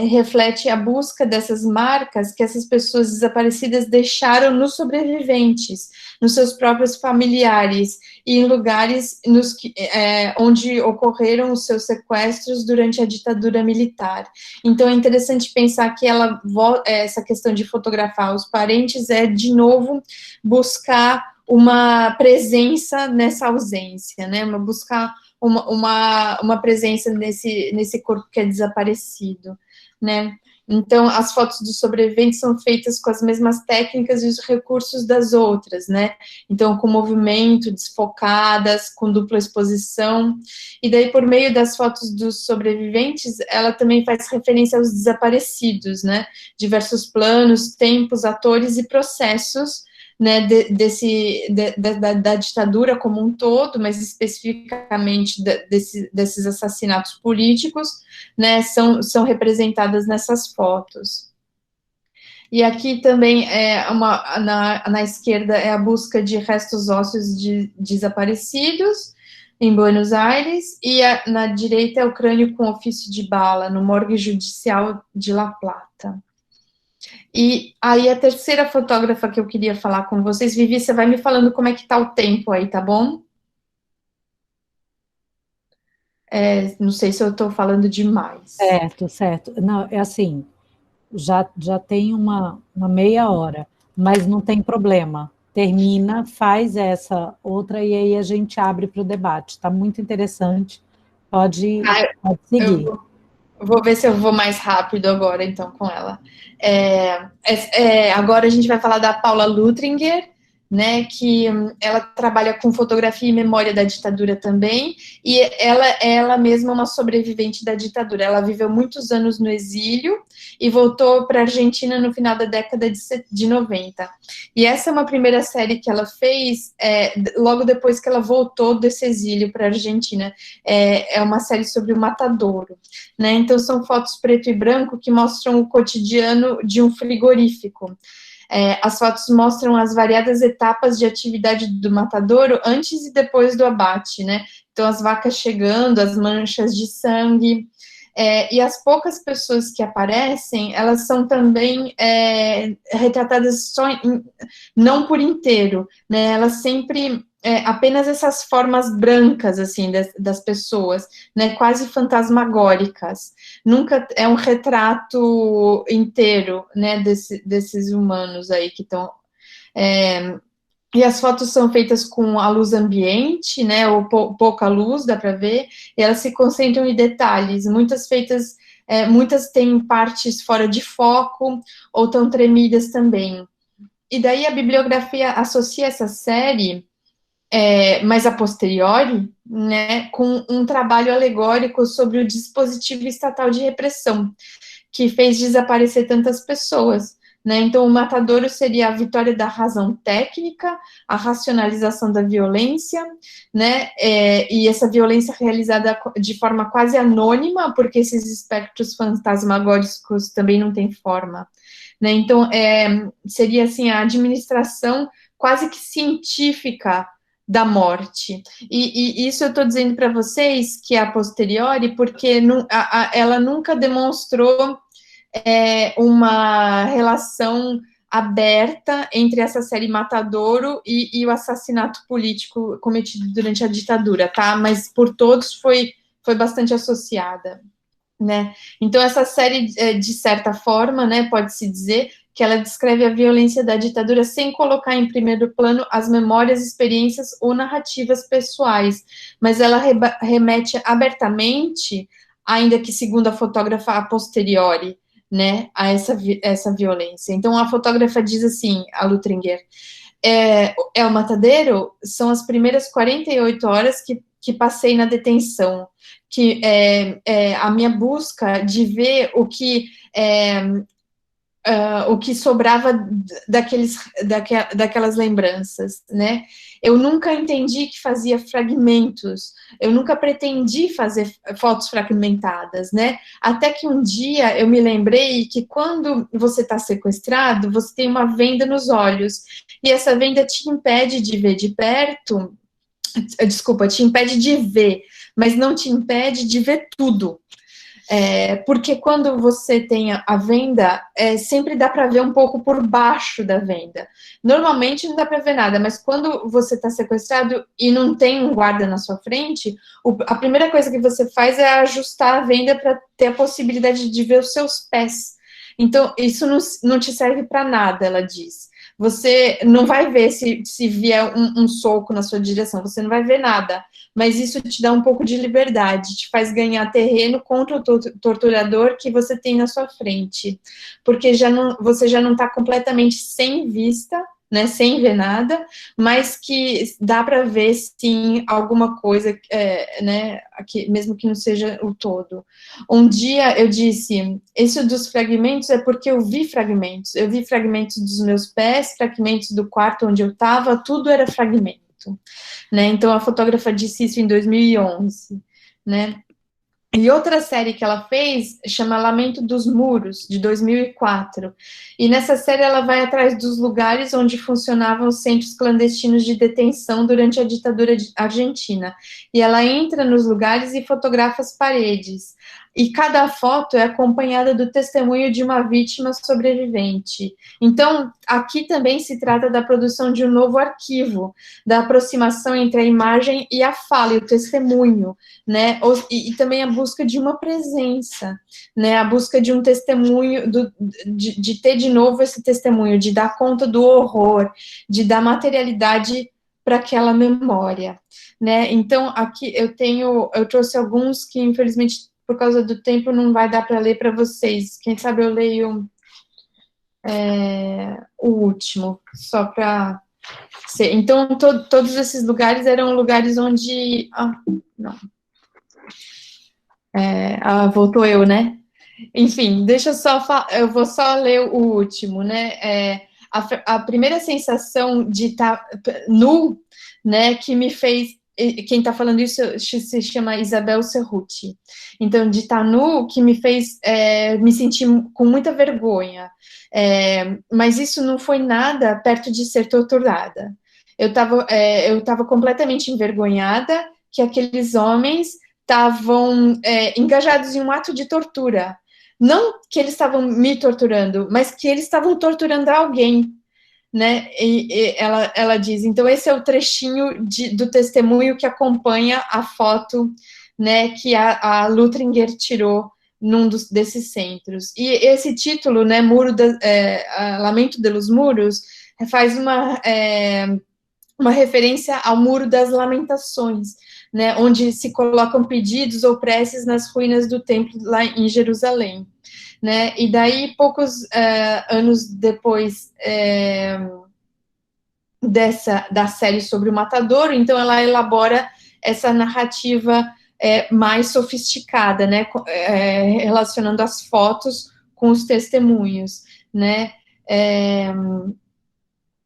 reflete a busca dessas marcas que essas pessoas desaparecidas deixaram nos sobreviventes, nos seus próprios familiares e em lugares onde ocorreram os seus sequestros durante a ditadura militar. Então é interessante pensar que essa questão de fotografar os parentes de novo, buscar uma presença nessa ausência, né? Buscar uma presença nesse corpo que é desaparecido, né? Então, as fotos dos sobreviventes são feitas com as mesmas técnicas e os recursos das outras, né? Então, com movimento, desfocadas, com dupla exposição. E daí, por meio das fotos dos sobreviventes, ela também faz referência aos desaparecidos, né? Diversos planos, tempos, atores e processos, né, da ditadura como um todo, mas especificamente desses assassinatos políticos, né, são representadas nessas fotos. E aqui também na esquerda é a busca de restos ósseos de desaparecidos em Buenos Aires, e na direita é o crânio com ofício de bala, no morgue judicial de La Plata. E aí a terceira fotógrafa que eu queria falar com vocês, Vivi, você vai me falando como é que tá o tempo aí, tá bom? Não sei se eu estou falando demais. Certo, certo. Não, é assim, já tem uma meia hora, mas não tem problema. Termina, faz essa outra e aí a gente abre para o debate. Está muito interessante. Pode seguir. Vou ver se eu vou mais rápido agora, então, com ela. Agora a gente vai falar da Paula Lutringer, né, que ela trabalha com fotografia e memória da ditadura também, e ela mesma é uma sobrevivente da ditadura. Ela viveu muitos anos no exílio e voltou para a Argentina no final da década de 90. E essa é uma primeira série que ela fez logo depois que ela voltou desse exílio para a Argentina. É uma série sobre o matadouro, né? Então são fotos preto e branco que mostram o cotidiano de um frigorífico. As fotos mostram as variadas etapas de atividade do matadouro antes e depois do abate, né? Então, as vacas chegando, as manchas de sangue. E as poucas pessoas que aparecem, elas são também retratadas não por inteiro, né? Elas sempre apenas essas formas brancas, assim, das pessoas, né, quase fantasmagóricas. Nunca é um retrato inteiro, né, desses humanos aí que estão... E as fotos são feitas com a luz ambiente, né, ou pouca luz, dá para ver, e elas se concentram em detalhes, muitas feitas, muitas têm partes fora de foco, ou estão tremidas também. E daí a bibliografia associa essa série, mas a posteriori, né, com um trabalho alegórico sobre o dispositivo estatal de repressão, que fez desaparecer tantas pessoas. Né? Então, o matadouro seria a vitória da razão técnica, a racionalização da violência, né? E essa violência realizada de forma quase anônima, porque esses espectros fantasmagóricos também não têm forma. Né? Então, seria assim a administração quase que científica da morte. E isso eu estou dizendo para vocês que é a posteriori, porque ela nunca demonstrou uma relação aberta entre essa série Matadouro e o assassinato político cometido durante a ditadura, tá? Mas por todos foi bastante associada, né? Então essa série, de certa forma, né, pode-se dizer que ela descreve a violência da ditadura sem colocar em primeiro plano as memórias, experiências ou narrativas pessoais, mas ela remete abertamente, ainda que segundo a fotógrafa a posteriori, né, a essa violência. Então, a fotógrafa diz assim, a Lutringer, o matadeiro são as primeiras 48 horas que passei na detenção, que a minha busca de ver o que sobrava daquelas lembranças, né? Eu nunca entendi que fazia fragmentos, eu nunca pretendi fazer fotos fragmentadas, né? Até que um dia eu me lembrei que quando você está sequestrado, você tem uma venda nos olhos, e essa venda te impede de ver de perto, desculpa, te impede de ver, mas não te impede de ver tudo. Porque quando você tem a venda, sempre dá para ver um pouco por baixo da venda. Normalmente não dá para ver nada, mas quando você está sequestrado e não tem um guarda na sua frente, a primeira coisa que você faz é ajustar a venda para ter a possibilidade de ver os seus pés. Então, isso não te serve para nada, ela diz. Você não vai ver se vier um soco na sua direção, você não vai ver nada, mas isso te dá um pouco de liberdade, te faz ganhar terreno contra o torturador que você tem na sua frente, porque você já não está completamente sem vista, né, sem ver nada, mas que dá para ver, sim, alguma coisa, né, aqui, mesmo que não seja o todo. Um dia eu disse, isso dos fragmentos é porque eu vi fragmentos dos meus pés, fragmentos do quarto onde eu estava, tudo era fragmento, né, então a fotógrafa disse isso em 2011, né. E outra série que ela fez chama Lamento dos Muros, de 2004. E nessa série ela vai atrás dos lugares onde funcionavam os centros clandestinos de detenção durante a ditadura argentina. E ela entra nos lugares e fotografa as paredes. E cada foto é acompanhada do testemunho de uma vítima sobrevivente. Então, aqui também se trata da produção de um novo arquivo, da aproximação entre a imagem e a fala, e o testemunho, né? E também a busca de uma presença, né? A busca de um testemunho, de ter de novo esse testemunho, de dar conta do horror, de dar materialidade para aquela memória, né? Então, aqui eu trouxe alguns que, infelizmente, por causa do tempo, não vai dar para ler para vocês. Quem sabe eu leio o último, só para ser. Então, todos esses lugares eram lugares onde... não. Voltou eu, né? Enfim, deixa eu só falar, eu vou só ler o último, né? A primeira sensação de estar nu, né, que me fez... Quem está falando isso se chama Isabel Cerruti. Então, de estar nu, que me fez me sentir com muita vergonha. Mas isso não foi nada perto de ser torturada. Eu estava completamente envergonhada que aqueles homens estavam engajados em um ato de tortura. Não que eles estavam me torturando, mas que eles estavam torturando alguém, né? E ela diz, então esse é o trechinho do testemunho que acompanha a foto, né, que a Lutringer tirou num desses centros. E esse título, né, Lamento de los Muros, faz uma referência ao Muro das Lamentações, né, onde se colocam pedidos ou preces nas ruínas do templo lá em Jerusalém, né, e daí poucos anos depois da série sobre o Matador, então ela elabora essa narrativa mais sofisticada, né, relacionando as fotos com os testemunhos, né,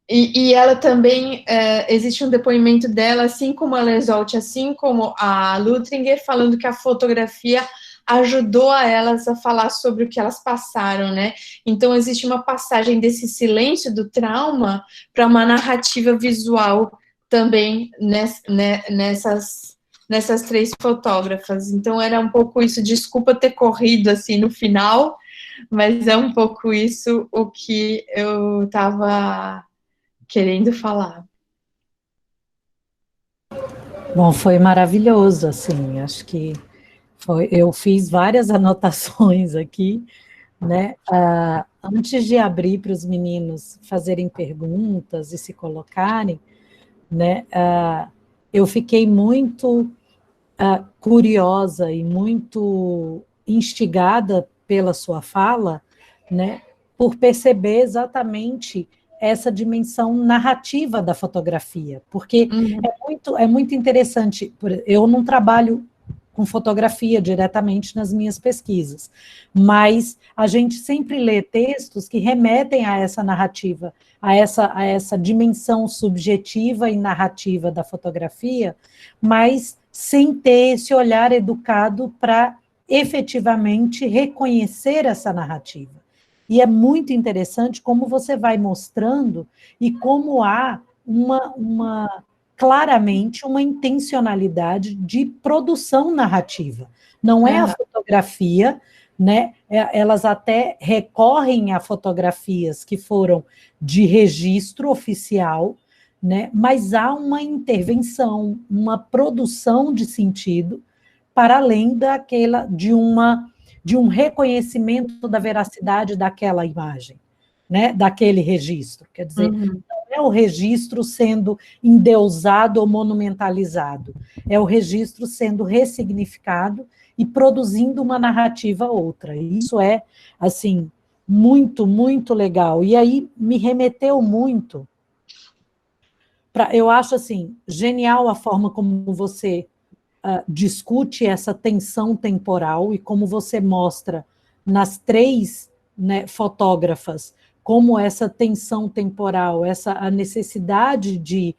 e ela também, existe um depoimento dela, assim como a Lesolt, assim como a Lutringer, falando que a fotografia ajudou a elas a falar sobre o que elas passaram, né? Então, existe uma passagem desse silêncio do trauma para uma narrativa visual também nessas três fotógrafas. Então, era um pouco isso, desculpa ter corrido assim no final, mas é um pouco isso o que eu estava querendo falar. Bom, foi maravilhoso, assim, acho que eu fiz várias anotações aqui, né? Antes de abrir para os meninos fazerem perguntas e se colocarem, né? Eu fiquei muito curiosa e muito instigada pela sua fala, né? Por perceber exatamente essa dimensão narrativa da fotografia, porque é muito interessante. Eu não trabalho com fotografia diretamente nas minhas pesquisas, mas a gente sempre lê textos que remetem a essa narrativa, a essa dimensão subjetiva e narrativa da fotografia, mas sem ter esse olhar educado para efetivamente reconhecer essa narrativa. E é muito interessante como você vai mostrando e como há claramente uma intencionalidade de produção narrativa. Não é a fotografia, né? Elas até recorrem a fotografias que foram de registro oficial, né? Mas há uma intervenção, uma produção de sentido para além de um reconhecimento da veracidade daquela imagem, né? Daquele registro. Quer dizer, não é o registro sendo endeusado ou monumentalizado, é o registro sendo ressignificado e produzindo uma narrativa outra. E isso é, assim, muito, muito legal. E aí me remeteu muito eu acho assim, genial a forma como você discute essa tensão temporal e como você mostra nas três, né, fotógrafas como essa tensão temporal, a necessidade de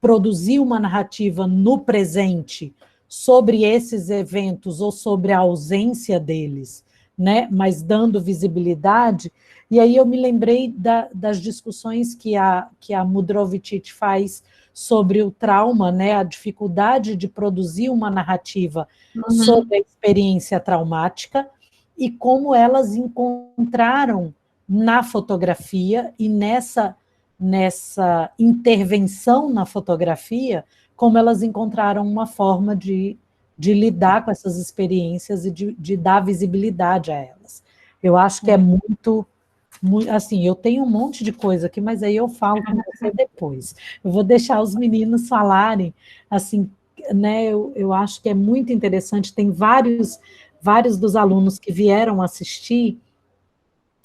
produzir uma narrativa no presente sobre esses eventos ou sobre a ausência deles, né, mas dando visibilidade. E aí eu me lembrei das discussões que a Mudrovicic faz sobre o trauma, né, a dificuldade de produzir uma narrativa sobre a experiência traumática e como elas encontraram na fotografia e nessa intervenção na fotografia, como elas encontraram uma forma de lidar com essas experiências e de dar visibilidade a elas. Eu acho que é muito, assim, eu tenho um monte de coisa aqui, mas aí eu falo com você depois. Eu vou deixar os meninos falarem, assim, né, eu acho que é muito interessante, tem vários dos alunos que vieram assistir,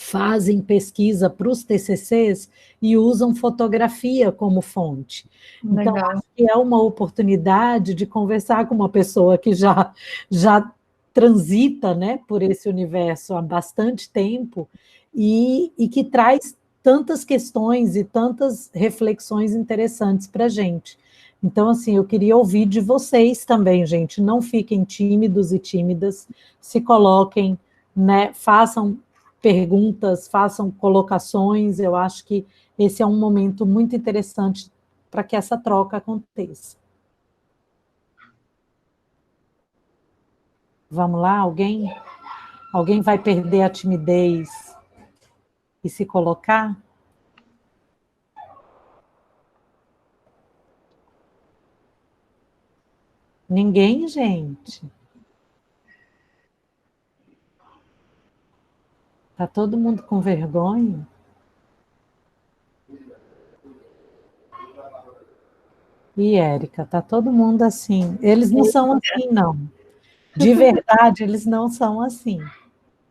fazem pesquisa para os TCCs e usam fotografia como fonte. Então, acho que é uma oportunidade de conversar com uma pessoa que já transita, né, por esse universo há bastante tempo e que traz tantas questões e tantas reflexões interessantes para a gente. Então, assim, eu queria ouvir de vocês também, gente. Não fiquem tímidos e tímidas, se coloquem, né, façam perguntas, façam colocações. Eu acho que esse é um momento muito interessante para que essa troca aconteça. Vamos lá, alguém vai perder a timidez e se colocar? Ninguém, gente. Tá todo mundo com vergonha? E Érica, tá todo mundo assim. Eles não são assim, não. De verdade, eles não são assim,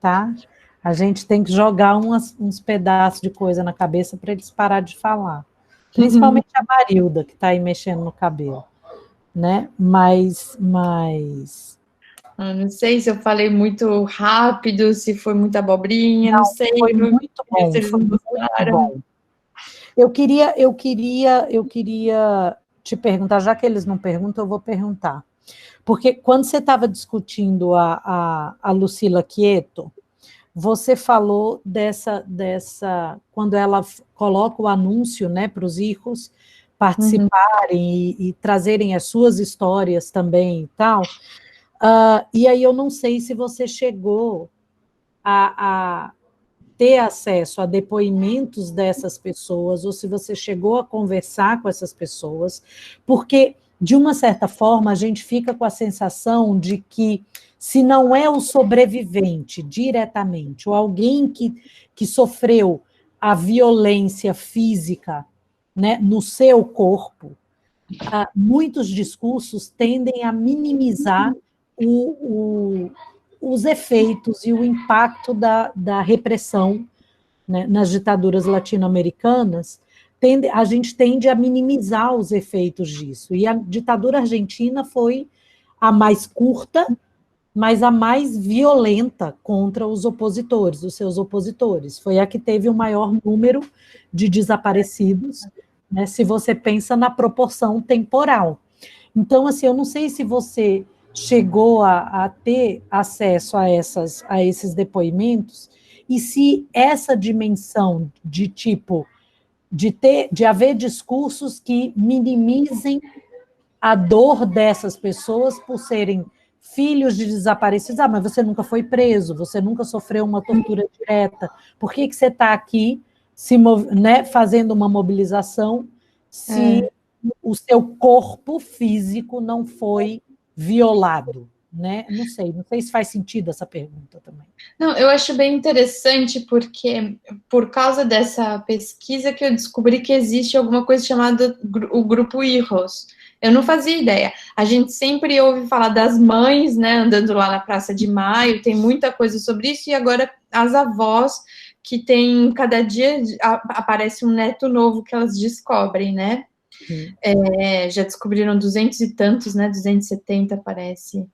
tá? A gente tem que jogar uns pedaços de coisa na cabeça para eles parar de falar. Principalmente a Marilda, que está aí mexendo no cabelo, né? Mas... Eu não sei se eu falei muito rápido, se foi muita abobrinha, não sei. Foi Não muito sei se bom, eles foi não muito gostaram. bom. Eu queria te perguntar, já que eles não perguntam, eu vou perguntar. Porque quando você estava discutindo a Lucila Quieto, você falou quando ela coloca o anúncio, né, para os hijos participarem e trazerem as suas histórias também e tal. E aí eu não sei se você chegou a ter acesso a depoimentos dessas pessoas, ou se você chegou a conversar com essas pessoas, porque, de uma certa forma, a gente fica com a sensação de que, se não é o sobrevivente diretamente, ou alguém que sofreu a violência física, né, no seu corpo, muitos discursos tendem a minimizar o, os efeitos e o impacto da repressão, né, nas ditaduras latino-americanas. A gente tende a minimizar os efeitos disso. E a ditadura argentina foi a mais curta, mas a mais violenta contra os opositores, os seus opositores. Foi a que teve o maior número de desaparecidos, né, se você pensa na proporção temporal. Então, assim, eu não sei se você chegou a ter acesso a esses depoimentos, e se essa dimensão de tipo, de haver discursos que minimizem a dor dessas pessoas por serem filhos de desaparecidos. Mas você nunca foi preso, você nunca sofreu uma tortura direta. Por que você está aqui né, fazendo uma mobilização se o seu corpo físico não foi violado? Né? Não sei se faz sentido essa pergunta também. Não, eu acho bem interessante porque, por causa dessa pesquisa, que eu descobri que existe alguma coisa chamada o Grupo Hijos. Eu não fazia ideia. A gente sempre ouve falar das mães, né, andando lá na Praça de Maio, tem muita coisa sobre isso, e agora as avós, que tem, cada dia aparece um neto novo que elas descobrem, né? Já descobriram 200 e tantos, né, 270 parece.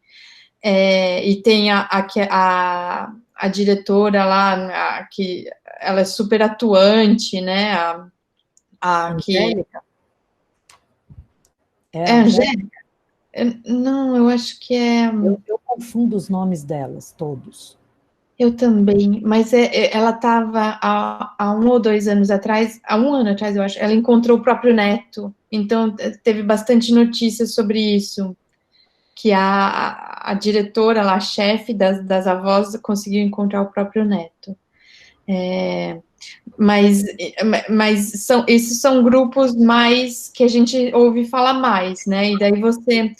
E tem a diretora lá, que ela é super atuante, né? Angélica? É Angélica? Não, eu acho que é. Eu confundo os nomes delas, todos. Eu também, mas ela estava há 1 ou 2 anos atrás, há 1 ano atrás, eu acho, ela encontrou o próprio neto, então teve bastante notícias sobre isso, que a diretora lá, a chefe das avós, conseguiu encontrar o próprio neto. Mas esses são grupos mais que a gente ouve falar mais, né? E daí você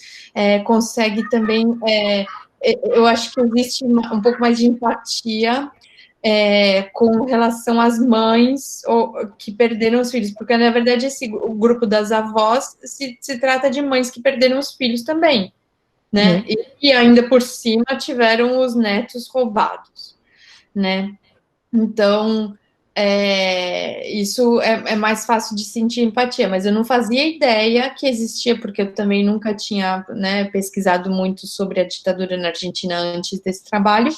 consegue também. Eu acho que existe um pouco mais de empatia com relação às mães que perderam os filhos, porque na verdade o grupo das avós se trata de mães que perderam os filhos também, né? E ainda por cima tiveram os netos roubados, né? Então, isso é mais fácil de sentir empatia, mas eu não fazia ideia que existia, porque eu também nunca tinha, né, pesquisado muito sobre a ditadura na Argentina antes desse trabalho,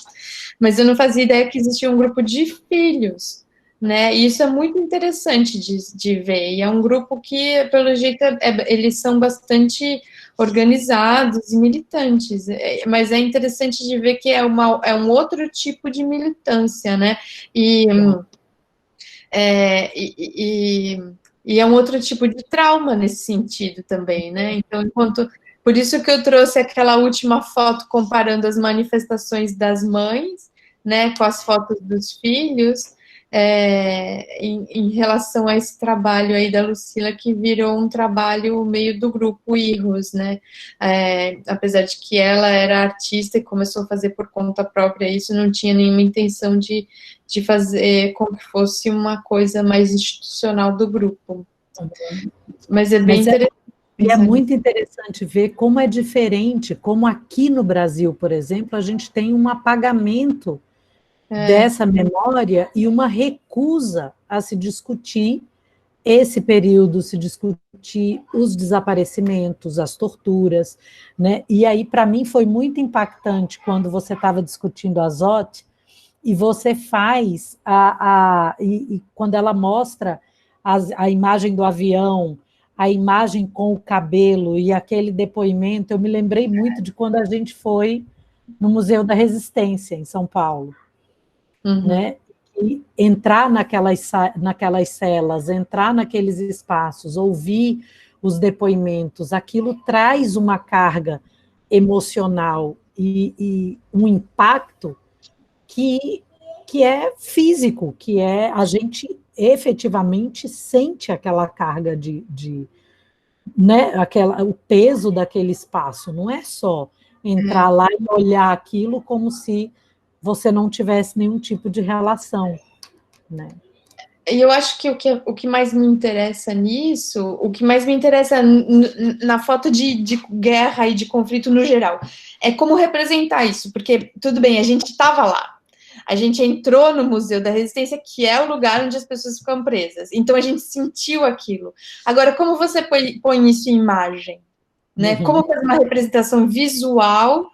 mas eu não fazia ideia que existia um grupo de filhos, né, e isso é muito interessante de ver, e é um grupo que, pelo jeito, eles são bastante organizados e militantes, mas é interessante de ver que é um outro tipo de militância, né, e é um outro tipo de trauma nesse sentido também, né? Então, por isso que eu trouxe aquela última foto comparando as manifestações das mães, né, com as fotos dos filhos, em relação a esse trabalho aí da Lucila, que virou um trabalho meio do grupo Hijos, né? Apesar de que ela era artista e começou a fazer por conta própria, isso não tinha nenhuma intenção de fazer como que fosse uma coisa mais institucional do grupo. Mas é bem interessante. E é muito interessante ver como é diferente, como aqui no Brasil, por exemplo, a gente tem um apagamento dessa memória e uma recusa a se discutir esse período, se discutir os desaparecimentos, as torturas, né? E aí, para mim, foi muito impactante quando você estava discutindo a Azote e você faz e quando ela mostra a imagem do avião, a imagem com o cabelo e aquele depoimento, eu me lembrei muito de quando a gente foi no Museu da Resistência, em São Paulo, né? E entrar naquelas celas, entrar naqueles espaços, ouvir os depoimentos, aquilo traz uma carga emocional e um impacto que é físico, que é a gente efetivamente sente aquela carga né, o peso daquele espaço, não é só entrar lá e olhar aquilo como se você não tivesse nenhum tipo de relação, né? E eu acho que o que mais me interessa nisso, o que mais me interessa na foto de guerra e de conflito no geral, é como representar isso, porque, tudo bem, a gente estava lá, a gente entrou no Museu da Resistência, que é o lugar onde as pessoas ficam presas, então a gente sentiu aquilo. Agora, como você põe isso em imagem? Né? Como fazer uma representação visual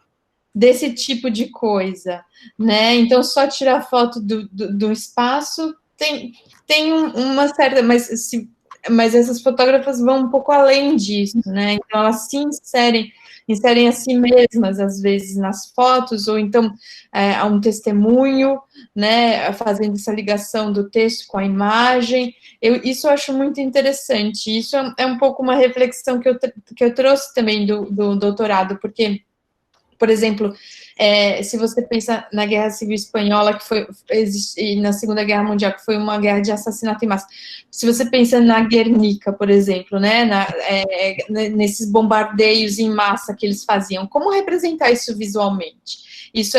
desse tipo de coisa, né? Então, só tirar foto do espaço tem uma certa... Mas essas fotógrafas vão um pouco além disso, né? Então, elas se inserem a si mesmas, às vezes, nas fotos, ou então há um testemunho, né? Fazendo essa ligação do texto com a imagem. Isso eu acho muito interessante. Isso é um pouco uma reflexão que eu trouxe também do doutorado, porque, por exemplo, se você pensa na Guerra Civil Espanhola, e na Segunda Guerra Mundial, que foi uma guerra de assassinato em massa, se você pensa na Guernica, por exemplo, né, nesses bombardeios em massa que eles faziam, como representar isso visualmente? Isso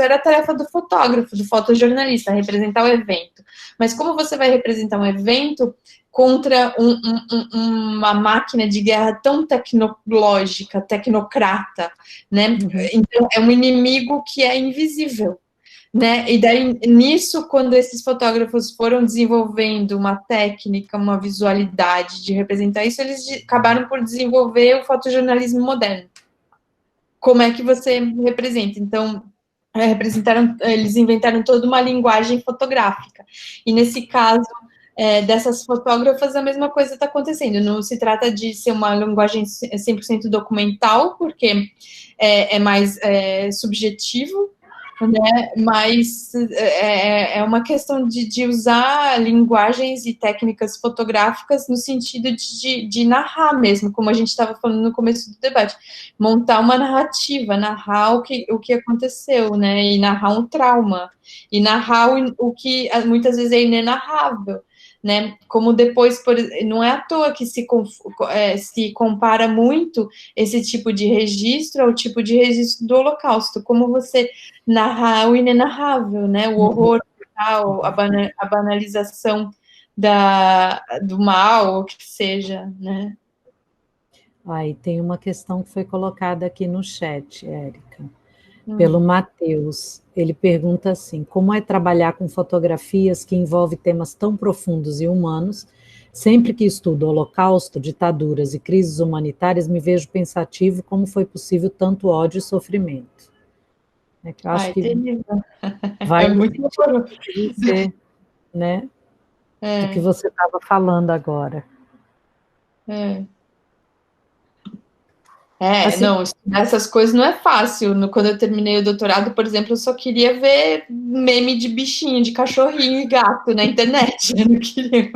era a tarefa do fotógrafo, do fotojornalista, representar o evento. Mas como você vai representar um evento contra uma máquina de guerra tão tecnológica, tecnocrata, né? Então, é um inimigo que é invisível, né? E daí, nisso, quando esses fotógrafos foram desenvolvendo uma técnica, uma visualidade de representar isso, eles acabaram por desenvolver o fotojornalismo moderno. Como é que você representa? Então, eles inventaram toda uma linguagem fotográfica. E nesse caso, dessas fotógrafas, a mesma coisa está acontecendo. Não se trata de ser uma linguagem 100% documental, porque é mais subjetivo, né? Mas é uma questão de usar linguagens e técnicas fotográficas no sentido de narrar mesmo, como a gente estava falando no começo do debate, montar uma narrativa, narrar o que aconteceu, né? E narrar um trauma, e narrar o que muitas vezes é inenarrável. Né? Como depois, não é à toa que se compara muito esse tipo de registro ao tipo de registro do Holocausto, como você narrar o inenarrável, né? O horror, a banalização do mal, o que seja, né? Aí tem uma questão que foi colocada aqui no chat, Érica, pelo Matheus. Ele pergunta assim: como é trabalhar com fotografias que envolvem temas tão profundos e humanos? Sempre que estudo o Holocausto, ditaduras e crises humanitárias, me vejo pensativo como foi possível tanto ódio e sofrimento. É que eu acho que vai muito você, né? Do que você estava falando agora. Assim, não, estudar essas coisas não é fácil. Quando eu terminei o doutorado, por exemplo, eu só queria ver meme de bichinho, de cachorrinho e gato na internet. Eu não queria.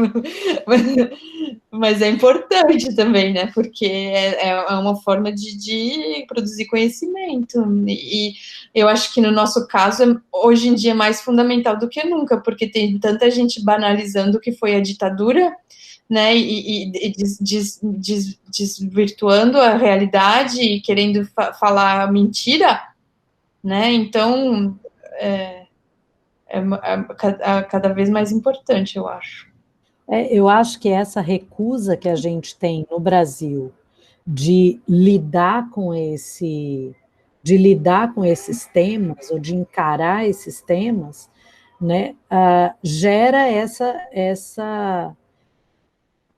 Mas é importante também, né? Porque é uma forma de produzir conhecimento. E eu acho que no nosso caso, hoje em dia, é mais fundamental do que nunca, porque tem tanta gente banalizando o que foi a ditadura, né, e desvirtuando a realidade e querendo falar mentira, né, então é cada vez mais importante, eu acho. Eu acho que essa recusa que a gente tem no Brasil de lidar com esses temas, ou de encarar esses temas, né, gera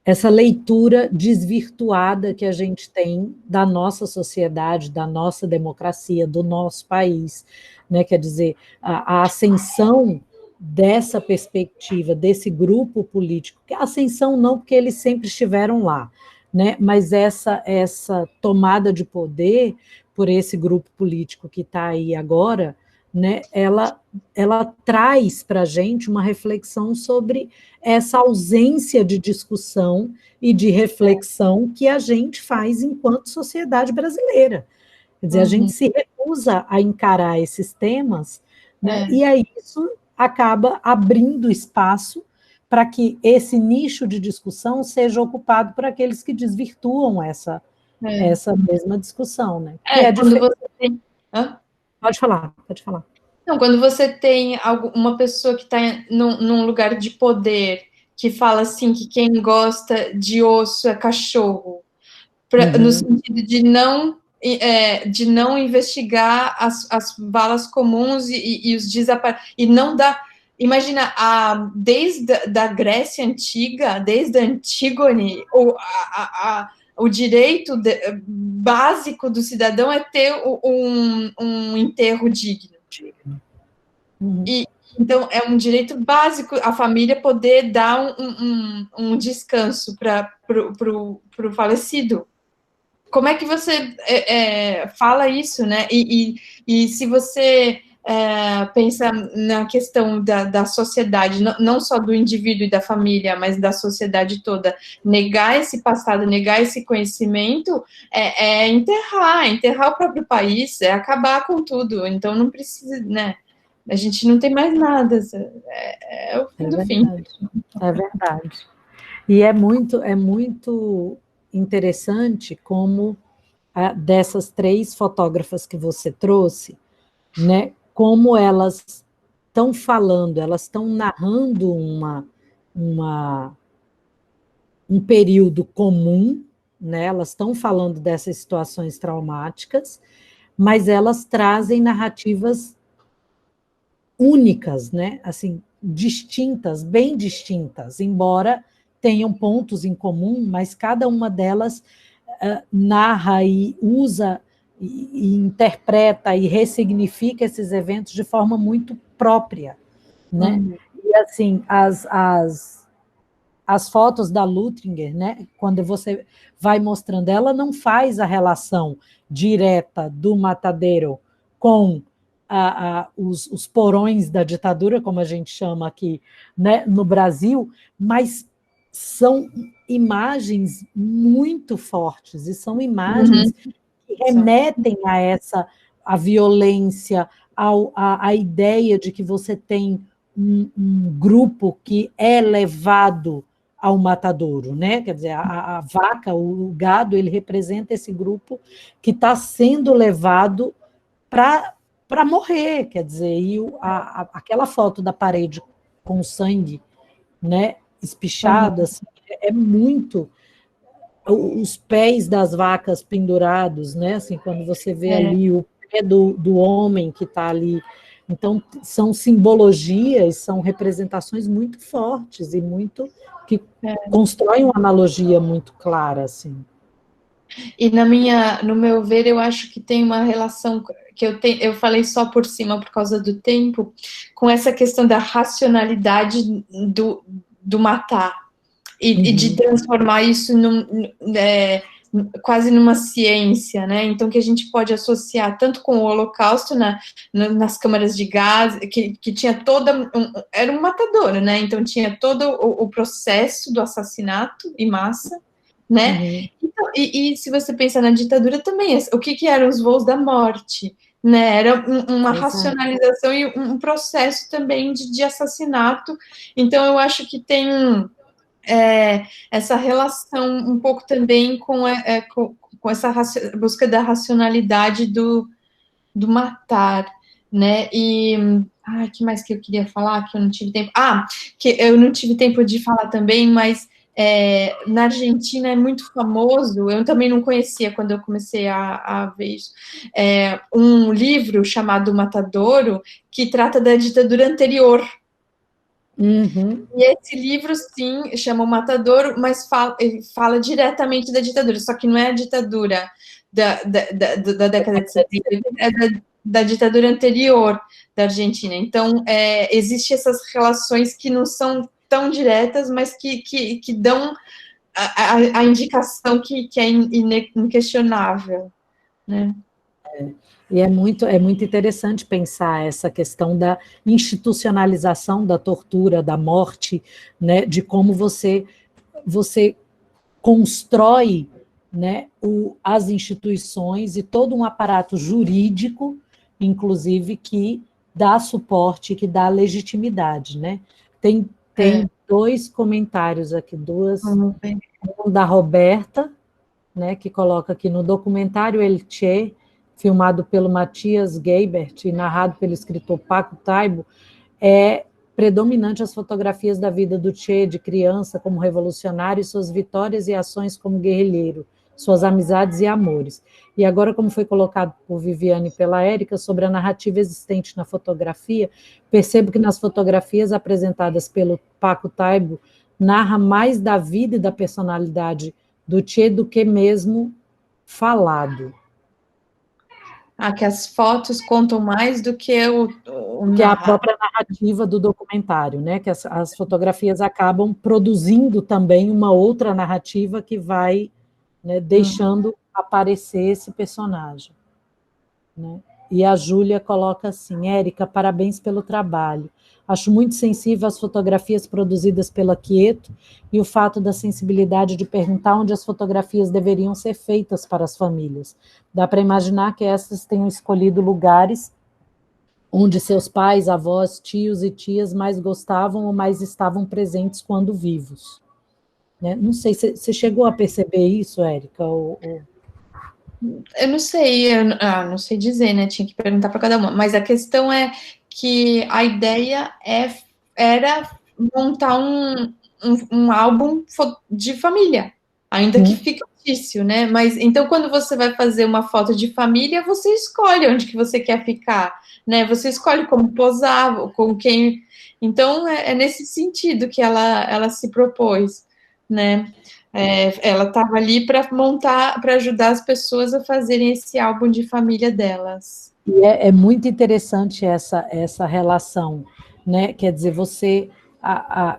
essa leitura desvirtuada que a gente tem da nossa sociedade, da nossa democracia, do nosso país, né? Quer dizer, a ascensão dessa perspectiva, desse grupo político, que a ascensão não porque eles sempre estiveram lá, né? Mas essa tomada de poder por esse grupo político que está aí agora, né? Ela traz para a gente uma reflexão sobre essa ausência de discussão e de reflexão que a gente faz enquanto sociedade brasileira. Quer dizer, a gente se recusa a encarar esses temas, né? E aí isso acaba abrindo espaço para que esse nicho de discussão seja ocupado por aqueles que desvirtuam essa mesma discussão, né? Quando você tem... Pode falar. Não, quando você tem uma pessoa que está num lugar de poder, que fala assim, que quem gosta de osso é cachorro, no sentido de não investigar as valas comuns e os desaparecidos, e não dá... Imagina, desde a Grécia Antiga, desde a Antígone, o direito básico do cidadão é ter um enterro digno. E, então, é um direito básico a família poder dar um descanso para o falecido. Como é que você fala isso, né? E se você pensa na questão da sociedade, não só do indivíduo e da família, mas da sociedade toda, negar esse passado, negar esse conhecimento, enterrar o próprio país, acabar com tudo. Então, não precisa, né? A gente não tem mais nada. É o fim do fim. É verdade. E é muito interessante como dessas 3 fotógrafas que você trouxe, né, como elas estão falando, elas estão narrando um período comum, né, elas estão falando dessas situações traumáticas, mas elas trazem narrativas únicas, né, assim, distintas, bem distintas, embora tenham pontos em comum, mas cada uma delas narra e usa e interpreta e ressignifica esses eventos de forma muito própria, né? E assim, as fotos da Lutringer, né? Quando você vai mostrando, ela não faz a relação direta do matadeiro com os porões da ditadura, como a gente chama aqui, né, no Brasil, mas são imagens muito fortes, e são imagens que remetem a violência, a ideia de que você tem um grupo que é levado ao matadouro, né? Quer dizer, a vaca, o gado, ele representa esse grupo que está sendo levado para morrer, quer dizer, e aquela foto da parede com sangue, né, espichado, assim, é muito... Os pés das vacas pendurados, né, assim, quando você vê ali o pé do homem que está ali. Então, são simbologias, são representações muito fortes e muito que constroem uma analogia muito clara, assim. E no meu ver, eu acho que tem uma relação que eu falei só por cima por causa do tempo, com essa questão da racionalidade do matar e de transformar isso quase numa ciência, né? Então, que a gente pode associar tanto com o Holocausto nas câmaras de gás, que tinha era um matador, né? Então, tinha todo o processo do assassinato em massa, né? Então, e se você pensar na ditadura também, o que eram os voos da morte? Né? Era uma racionalização e um processo também de assassinato. Então, eu acho que tem essa relação um pouco também com essa busca da racionalidade do matar, né? E que mais que eu queria falar que eu não tive tempo? Que eu não tive tempo de falar também, mas na Argentina é muito famoso, eu também não conhecia quando eu comecei a ver isso, um livro chamado Matadouro, que trata da ditadura anterior. Uhum. E esse livro, sim, chama o Matadouro, mas ele fala diretamente da ditadura, só que não é a ditadura da década de 70, é da ditadura anterior da Argentina. Então, existem essas relações que não são tão diretas, mas que dão a indicação que é inquestionável, né? E é muito interessante pensar essa questão da institucionalização da tortura, da morte, né, de como você constrói, né, as instituições e todo um aparato jurídico, inclusive, que dá suporte, que dá legitimidade. Né? Tem dois comentários aqui, um da Roberta, né, que coloca aqui no documentário El Che, filmado pelo Matias Geibert e narrado pelo escritor Paco Taibo, é predominante as fotografias da vida do Che de criança como revolucionário e suas vitórias e ações como guerrilheiro, suas amizades e amores. E agora, como foi colocado por Viviane e pela Érica, sobre a narrativa existente na fotografia, percebo que nas fotografias apresentadas pelo Paco Taibo, narra mais da vida e da personalidade do Che do que mesmo falado. Que as fotos contam mais do que que é a própria narrativa do documentário, né? Que as fotografias acabam produzindo também uma outra narrativa que vai, né, deixando aparecer esse personagem. Né? E a Júlia coloca assim: Érica, parabéns pelo trabalho. Acho muito sensível às fotografias produzidas pela Quieto e o fato da sensibilidade de perguntar onde as fotografias deveriam ser feitas para as famílias. Dá para imaginar que essas tenham escolhido lugares onde seus pais, avós, tios e tias mais gostavam ou mais estavam presentes quando vivos. Né? Não sei, você chegou a perceber isso, Érica? Eu não sei, não sei dizer, né? Tinha que perguntar para cada uma. Mas a questão é que a ideia era montar um álbum de família, ainda que fictício, né? Mas então, quando você vai fazer uma foto de família, você escolhe onde que você quer ficar, né? Você escolhe como posar, com quem. Então, é nesse sentido que ela se propôs, né? Ela estava ali para montar, para ajudar as pessoas a fazerem esse álbum de família delas. E é muito interessante essa relação, né? Quer dizer,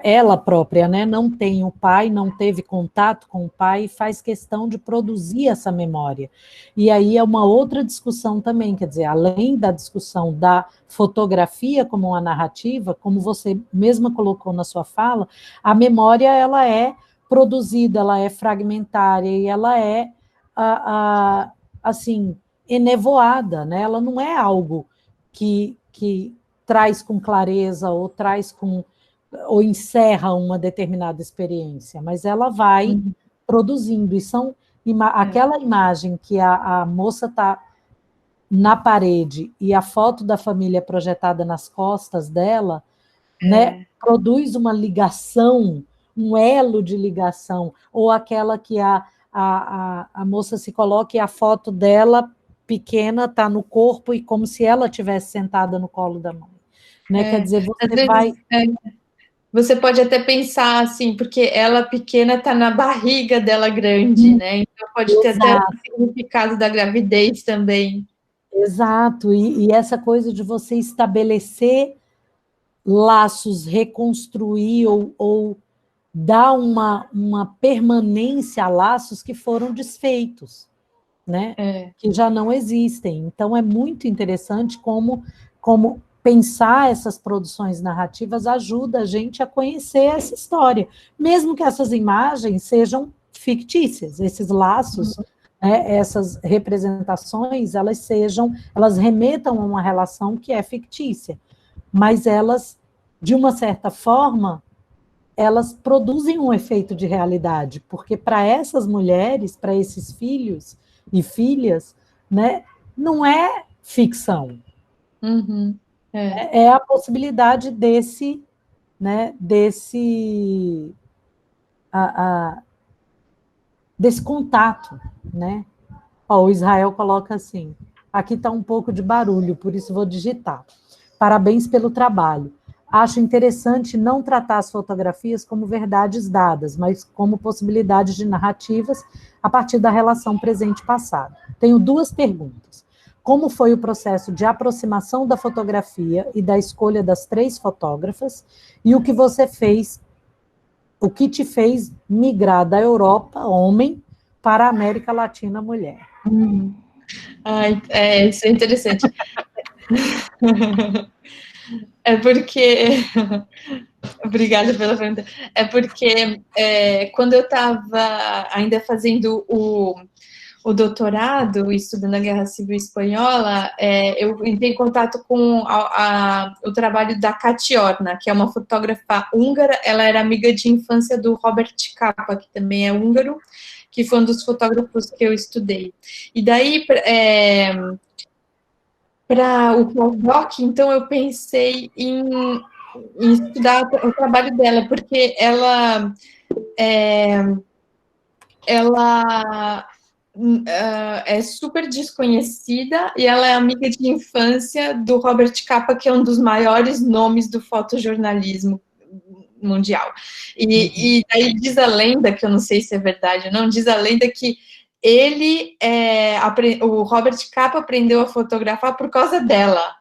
ela própria, né, não tem o pai, não teve contato com o pai e faz questão de produzir essa memória. E aí é uma outra discussão também, quer dizer, além da discussão da fotografia como uma narrativa, como você mesma colocou na sua fala, a memória ela é produzida, ela é fragmentária e ela é assim, enevoada, né? Ela não é algo que traz com clareza ou ou encerra uma determinada experiência, mas ela vai produzindo, e são aquela imagem que a moça está na parede e a foto da família projetada nas costas dela, né, produz uma ligação, um elo de ligação, ou aquela que a moça se coloca e a foto dela pequena está no corpo e como se ela estivesse sentada no colo da mãe. Né? Quer dizer, você pode até pensar assim, porque ela pequena está na barriga dela grande, né? Então pode ter até o significado da gravidez também. Exato, e essa coisa de você estabelecer laços, reconstruir ou dar uma permanência a laços que foram desfeitos, né? Que já não existem. Então, é muito interessante como pensar essas produções narrativas ajuda a gente a conhecer essa história, mesmo que essas imagens sejam fictícias, esses laços, né, essas representações, elas remetam a uma relação que é fictícia, mas elas, de uma certa forma, elas produzem um efeito de realidade, porque para essas mulheres, para esses filhos e filhas, né, não é ficção, Uhum. É a possibilidade desse, né, desse contato, né? Ó, o Israel coloca assim: aqui está um pouco de barulho, por isso vou digitar. Parabéns pelo trabalho. Acho interessante não tratar as fotografias como verdades dadas, mas como possibilidades de narrativas a partir da relação presente e passado. Tenho duas perguntas. Como foi o processo de aproximação da fotografia e da escolha das 3 fotógrafas? E o que você fez, o que te fez migrar da Europa, homem, para a América Latina, mulher? Ai, isso é interessante. É porque... Obrigada pela pergunta. É porque quando eu estava ainda fazendo o doutorado, estudando a Guerra Civil Espanhola, eu entrei em contato com o trabalho da Kati Orna, que é uma fotógrafa húngara. Ela era amiga de infância do Robert Capa, que também é húngaro, que foi um dos fotógrafos que eu estudei. E daí, para o pós-doc, então eu pensei em estudar o trabalho dela, porque ela é super desconhecida e ela é amiga de infância do Robert Capa, que é um dos maiores nomes do fotojornalismo mundial. E aí diz a lenda, que eu não sei se é verdade ou não, diz a lenda que o Robert Capa aprendeu a fotografar por causa dela,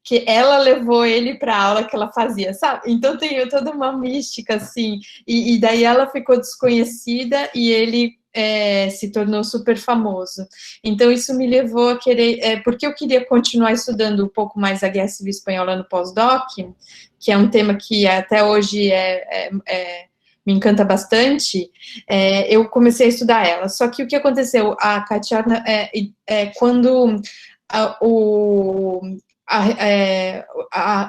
que ela levou ele para a aula que ela fazia, sabe? Então tem toda uma mística, assim, e daí ela ficou desconhecida e ele se tornou super famoso. Então isso me levou a querer, porque eu queria continuar estudando um pouco mais a Guerra Civil Espanhola no pós-doc, que é um tema que até hoje me encanta bastante, eu comecei a estudar ela. Só que o que aconteceu? A Katiana, quando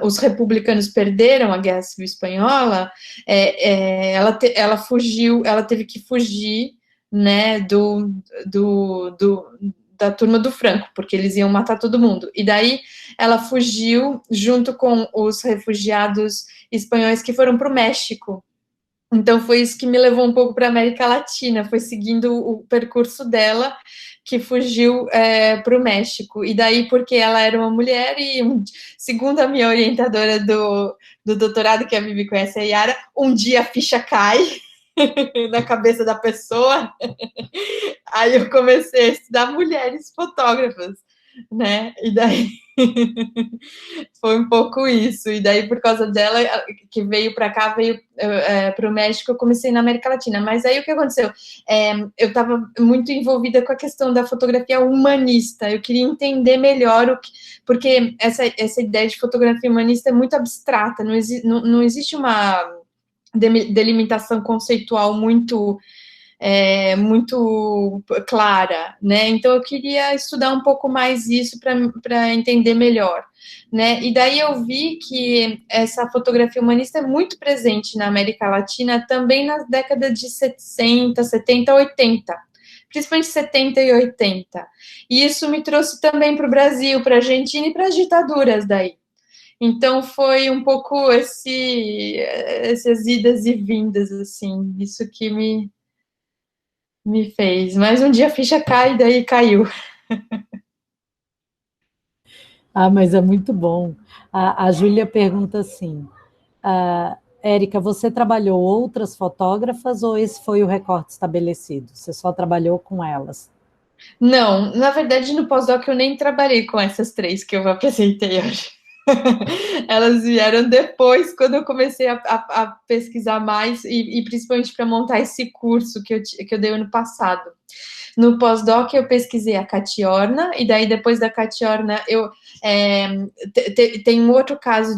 os republicanos perderam a Guerra Civil Espanhola, ela fugiu, ela teve que fugir, né, da turma do Franco, porque eles iam matar todo mundo. E daí ela fugiu junto com os refugiados espanhóis que foram para o México. Então foi isso que me levou um pouco para a América Latina, foi seguindo o percurso dela, que fugiu para o México. E daí, porque ela era uma mulher, e segundo a minha orientadora do doutorado, que a Vivi conhece, a Yara, um dia a ficha cai na cabeça da pessoa. Aí eu comecei a estudar mulheres fotógrafas, né? E daí foi um pouco isso. E daí, por causa dela, que veio para cá, veio para o México, eu comecei na América Latina. Mas aí o que aconteceu? Eu estava muito envolvida com a questão da fotografia humanista. Eu queria entender melhor porque essa ideia de fotografia humanista é muito abstrata, não existe uma delimitação conceitual muito clara, né? Então eu queria estudar um pouco mais isso para entender melhor, né? E daí eu vi que essa fotografia humanista é muito presente na América Latina também nas décadas de 60, 70, 80, principalmente 70 e 80. E isso me trouxe também para o Brasil, para a Argentina e para as ditaduras daí. Então foi um pouco essas idas e vindas, assim, isso que me fez. Mas um dia a ficha cai, daí caiu. Ah, mas é muito bom. A Júlia pergunta assim: Érica, você trabalhou outras fotógrafas ou esse foi o recorte estabelecido? Você só trabalhou com elas? Não, na verdade, no pós-doc eu nem trabalhei com essas 3 que eu apresentei hoje. Elas vieram depois, quando eu comecei a pesquisar mais, e principalmente para montar esse curso que eu dei ano passado. No pós-doc eu pesquisei a Catiorna, e daí depois da Catiorna tem um outro caso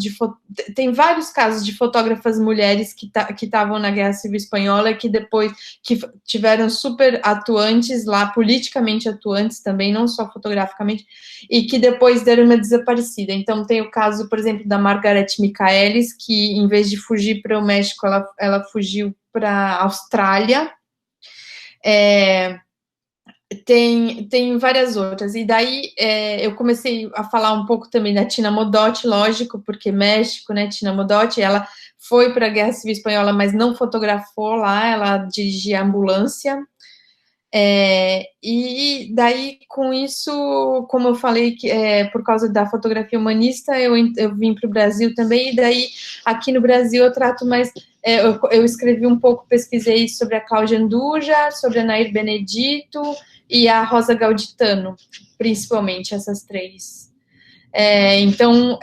tem vários casos de fotógrafas mulheres que estavam na Guerra Civil Espanhola, que depois que tiveram super atuantes lá, politicamente atuantes também, não só fotograficamente, e que depois deram uma desaparecida. Então tem o caso, por exemplo, da Margaret Michaelis, que em vez de fugir para o México, ela fugiu para a Austrália. Tem várias outras. E daí eu comecei a falar um pouco também da Tina Modotti, lógico, porque México, né? Tina Modotti, ela foi para a Guerra Civil Espanhola, mas não fotografou lá, ela dirigia a ambulância. E daí, com isso, como eu falei, por causa da fotografia humanista, eu vim para o Brasil também, e daí, aqui no Brasil, eu trato mais, eu escrevi um pouco, pesquisei sobre a Cláudia Andujar, sobre a Nair Benedito e a Rosa Gauditano, principalmente essas três. Então,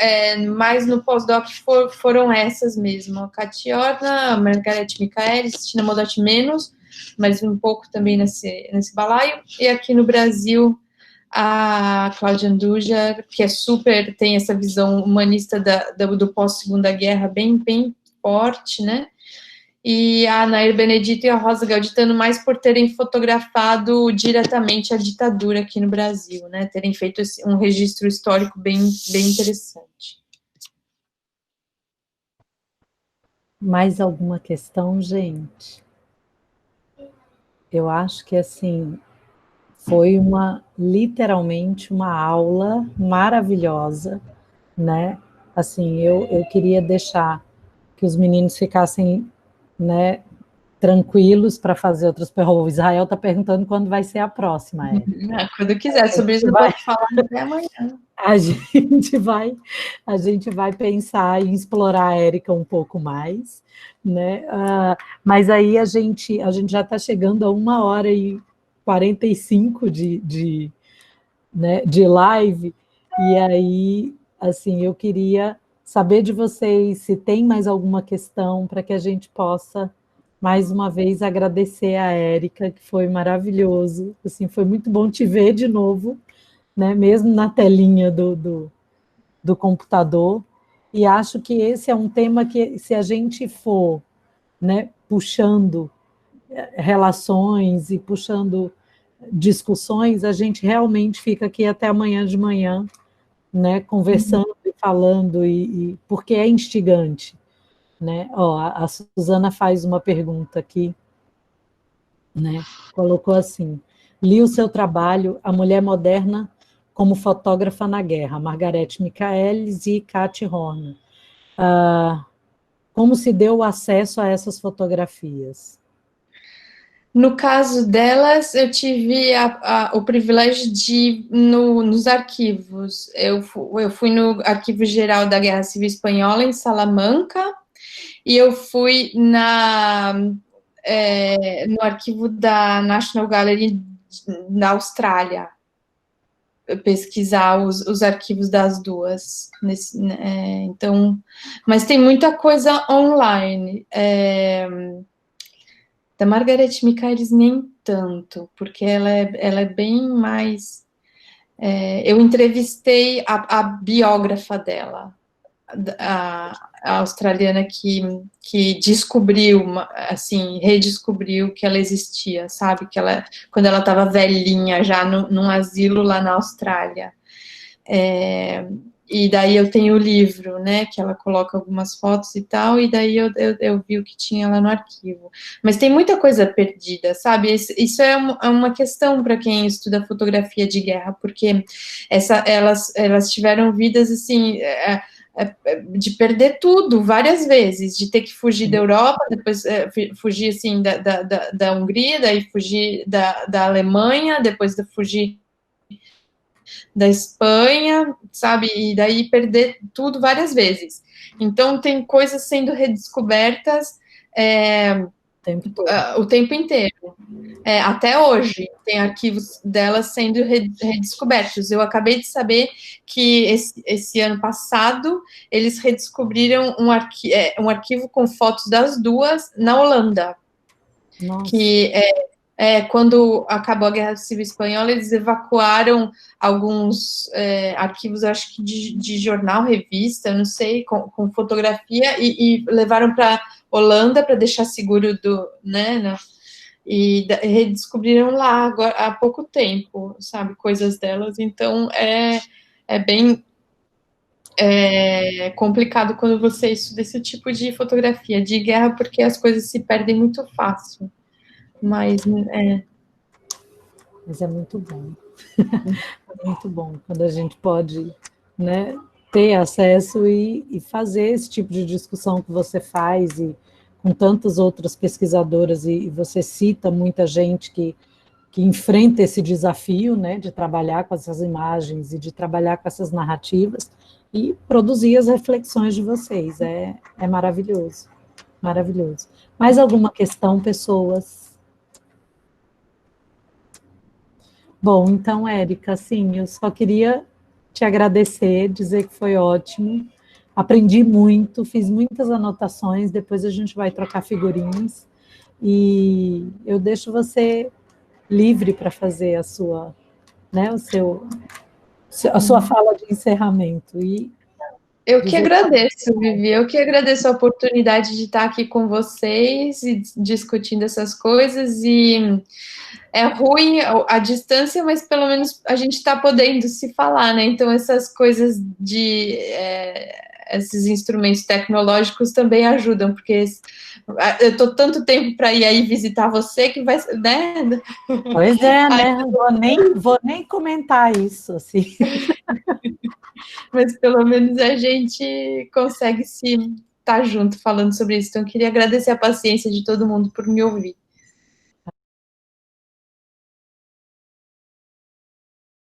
mais no pós-doc foram essas mesmo, a Catiorna, a Margarete Michaelis, Tina Modotti menos, mas um pouco também nesse balaio, e aqui no Brasil, a Cláudia Andujar, que tem essa visão humanista do pós-segunda guerra bem forte, né? E a Nair Benedito e a Rosa Gauditano, mais por terem fotografado diretamente a ditadura aqui no Brasil, né? Terem feito um registro histórico bem interessante. Mais alguma questão, gente? Eu acho que, assim, foi literalmente uma aula maravilhosa, né? Assim, eu queria deixar que os meninos ficassem, né, tranquilos para fazer outras perguntas. O Israel está perguntando quando vai ser a próxima, Quando quiser, sobre isso eu posso falar até amanhã. A gente vai pensar em explorar a Érica um pouco mais, né? Mas aí a gente já está chegando a 1h45 de live, e aí, assim, eu queria saber de vocês se tem mais alguma questão para que a gente possa, mais uma vez, agradecer a Érica, que foi maravilhoso, assim, foi muito bom te ver de novo, né, mesmo na telinha do computador, e acho que esse é um tema que, se a gente for, né, puxando relações e puxando discussões, a gente realmente fica aqui até amanhã de manhã, né, conversando e falando, porque é instigante, né? A Suzana faz uma pergunta aqui, né? Colocou assim: li o seu trabalho, A Mulher Moderna como Fotógrafa na Guerra, Margarete Michaelis e Kati Horner. Como se deu o acesso a essas fotografias? No caso delas, eu tive o privilégio de ir nos arquivos. Eu fui no Arquivo Geral da Guerra Civil Espanhola, em Salamanca, e eu fui no arquivo da National Gallery na Austrália, pesquisar os arquivos das duas. Então, mas tem muita coisa online. Da Margarete Michaelis nem tanto, porque ela é bem mais... eu entrevistei a biógrafa dela, a australiana que descobriu, assim, redescobriu que ela existia, sabe? Quando ela estava velhinha já num asilo lá na Austrália. E daí eu tenho o livro, né, que ela coloca algumas fotos e tal, e daí eu vi o que tinha lá no arquivo. Mas tem muita coisa perdida, sabe? Isso é uma questão para quem estuda fotografia de guerra, porque elas tiveram vidas, assim, de perder tudo várias vezes, de ter que fugir da Europa, depois fugir, assim, da Hungria, daí fugir da Alemanha, depois de fugir da Espanha, sabe? E daí perder tudo várias vezes. Então, tem coisas sendo redescobertas o tempo inteiro. Até hoje, tem arquivos delas sendo redescobertos. Eu acabei de saber que esse ano passado, eles redescobriram um arquivo com fotos das duas na Holanda. Nossa. Que quando acabou a Guerra Civil Espanhola, eles evacuaram alguns arquivos, acho que de jornal, revista, não sei, com fotografia, e levaram para Holanda para deixar seguro e redescobriram lá agora, há pouco tempo, sabe, coisas delas. Então, é bem complicado quando você estuda esse tipo de fotografia de guerra, porque as coisas se perdem muito fácil. Mas Mas é muito bom. É muito bom quando a gente pode, né, ter acesso e fazer esse tipo de discussão que você faz, e com tantas outras pesquisadoras, e você cita muita gente que enfrenta esse desafio, né, de trabalhar com essas imagens e de trabalhar com essas narrativas e produzir as reflexões de vocês. É maravilhoso, maravilhoso. Mais alguma questão, pessoas? Bom, então, Érica, assim, eu só queria te agradecer, dizer que foi ótimo, aprendi muito, fiz muitas anotações, depois a gente vai trocar figurinhas, e eu deixo você livre para fazer a sua, né, a sua fala de encerramento. E eu que dizer agradeço, Vivi, eu que agradeço a oportunidade de estar aqui com vocês e discutindo essas coisas, e é ruim a distância, mas pelo menos a gente está podendo se falar, né? Então essas coisas de esses instrumentos tecnológicos também ajudam, porque eu estou tanto tempo para ir aí visitar você que vai, né? Pois é, né? Vou nem comentar isso, assim. Mas pelo menos a gente consegue se estar junto falando sobre isso. Então, eu queria agradecer a paciência de todo mundo por me ouvir.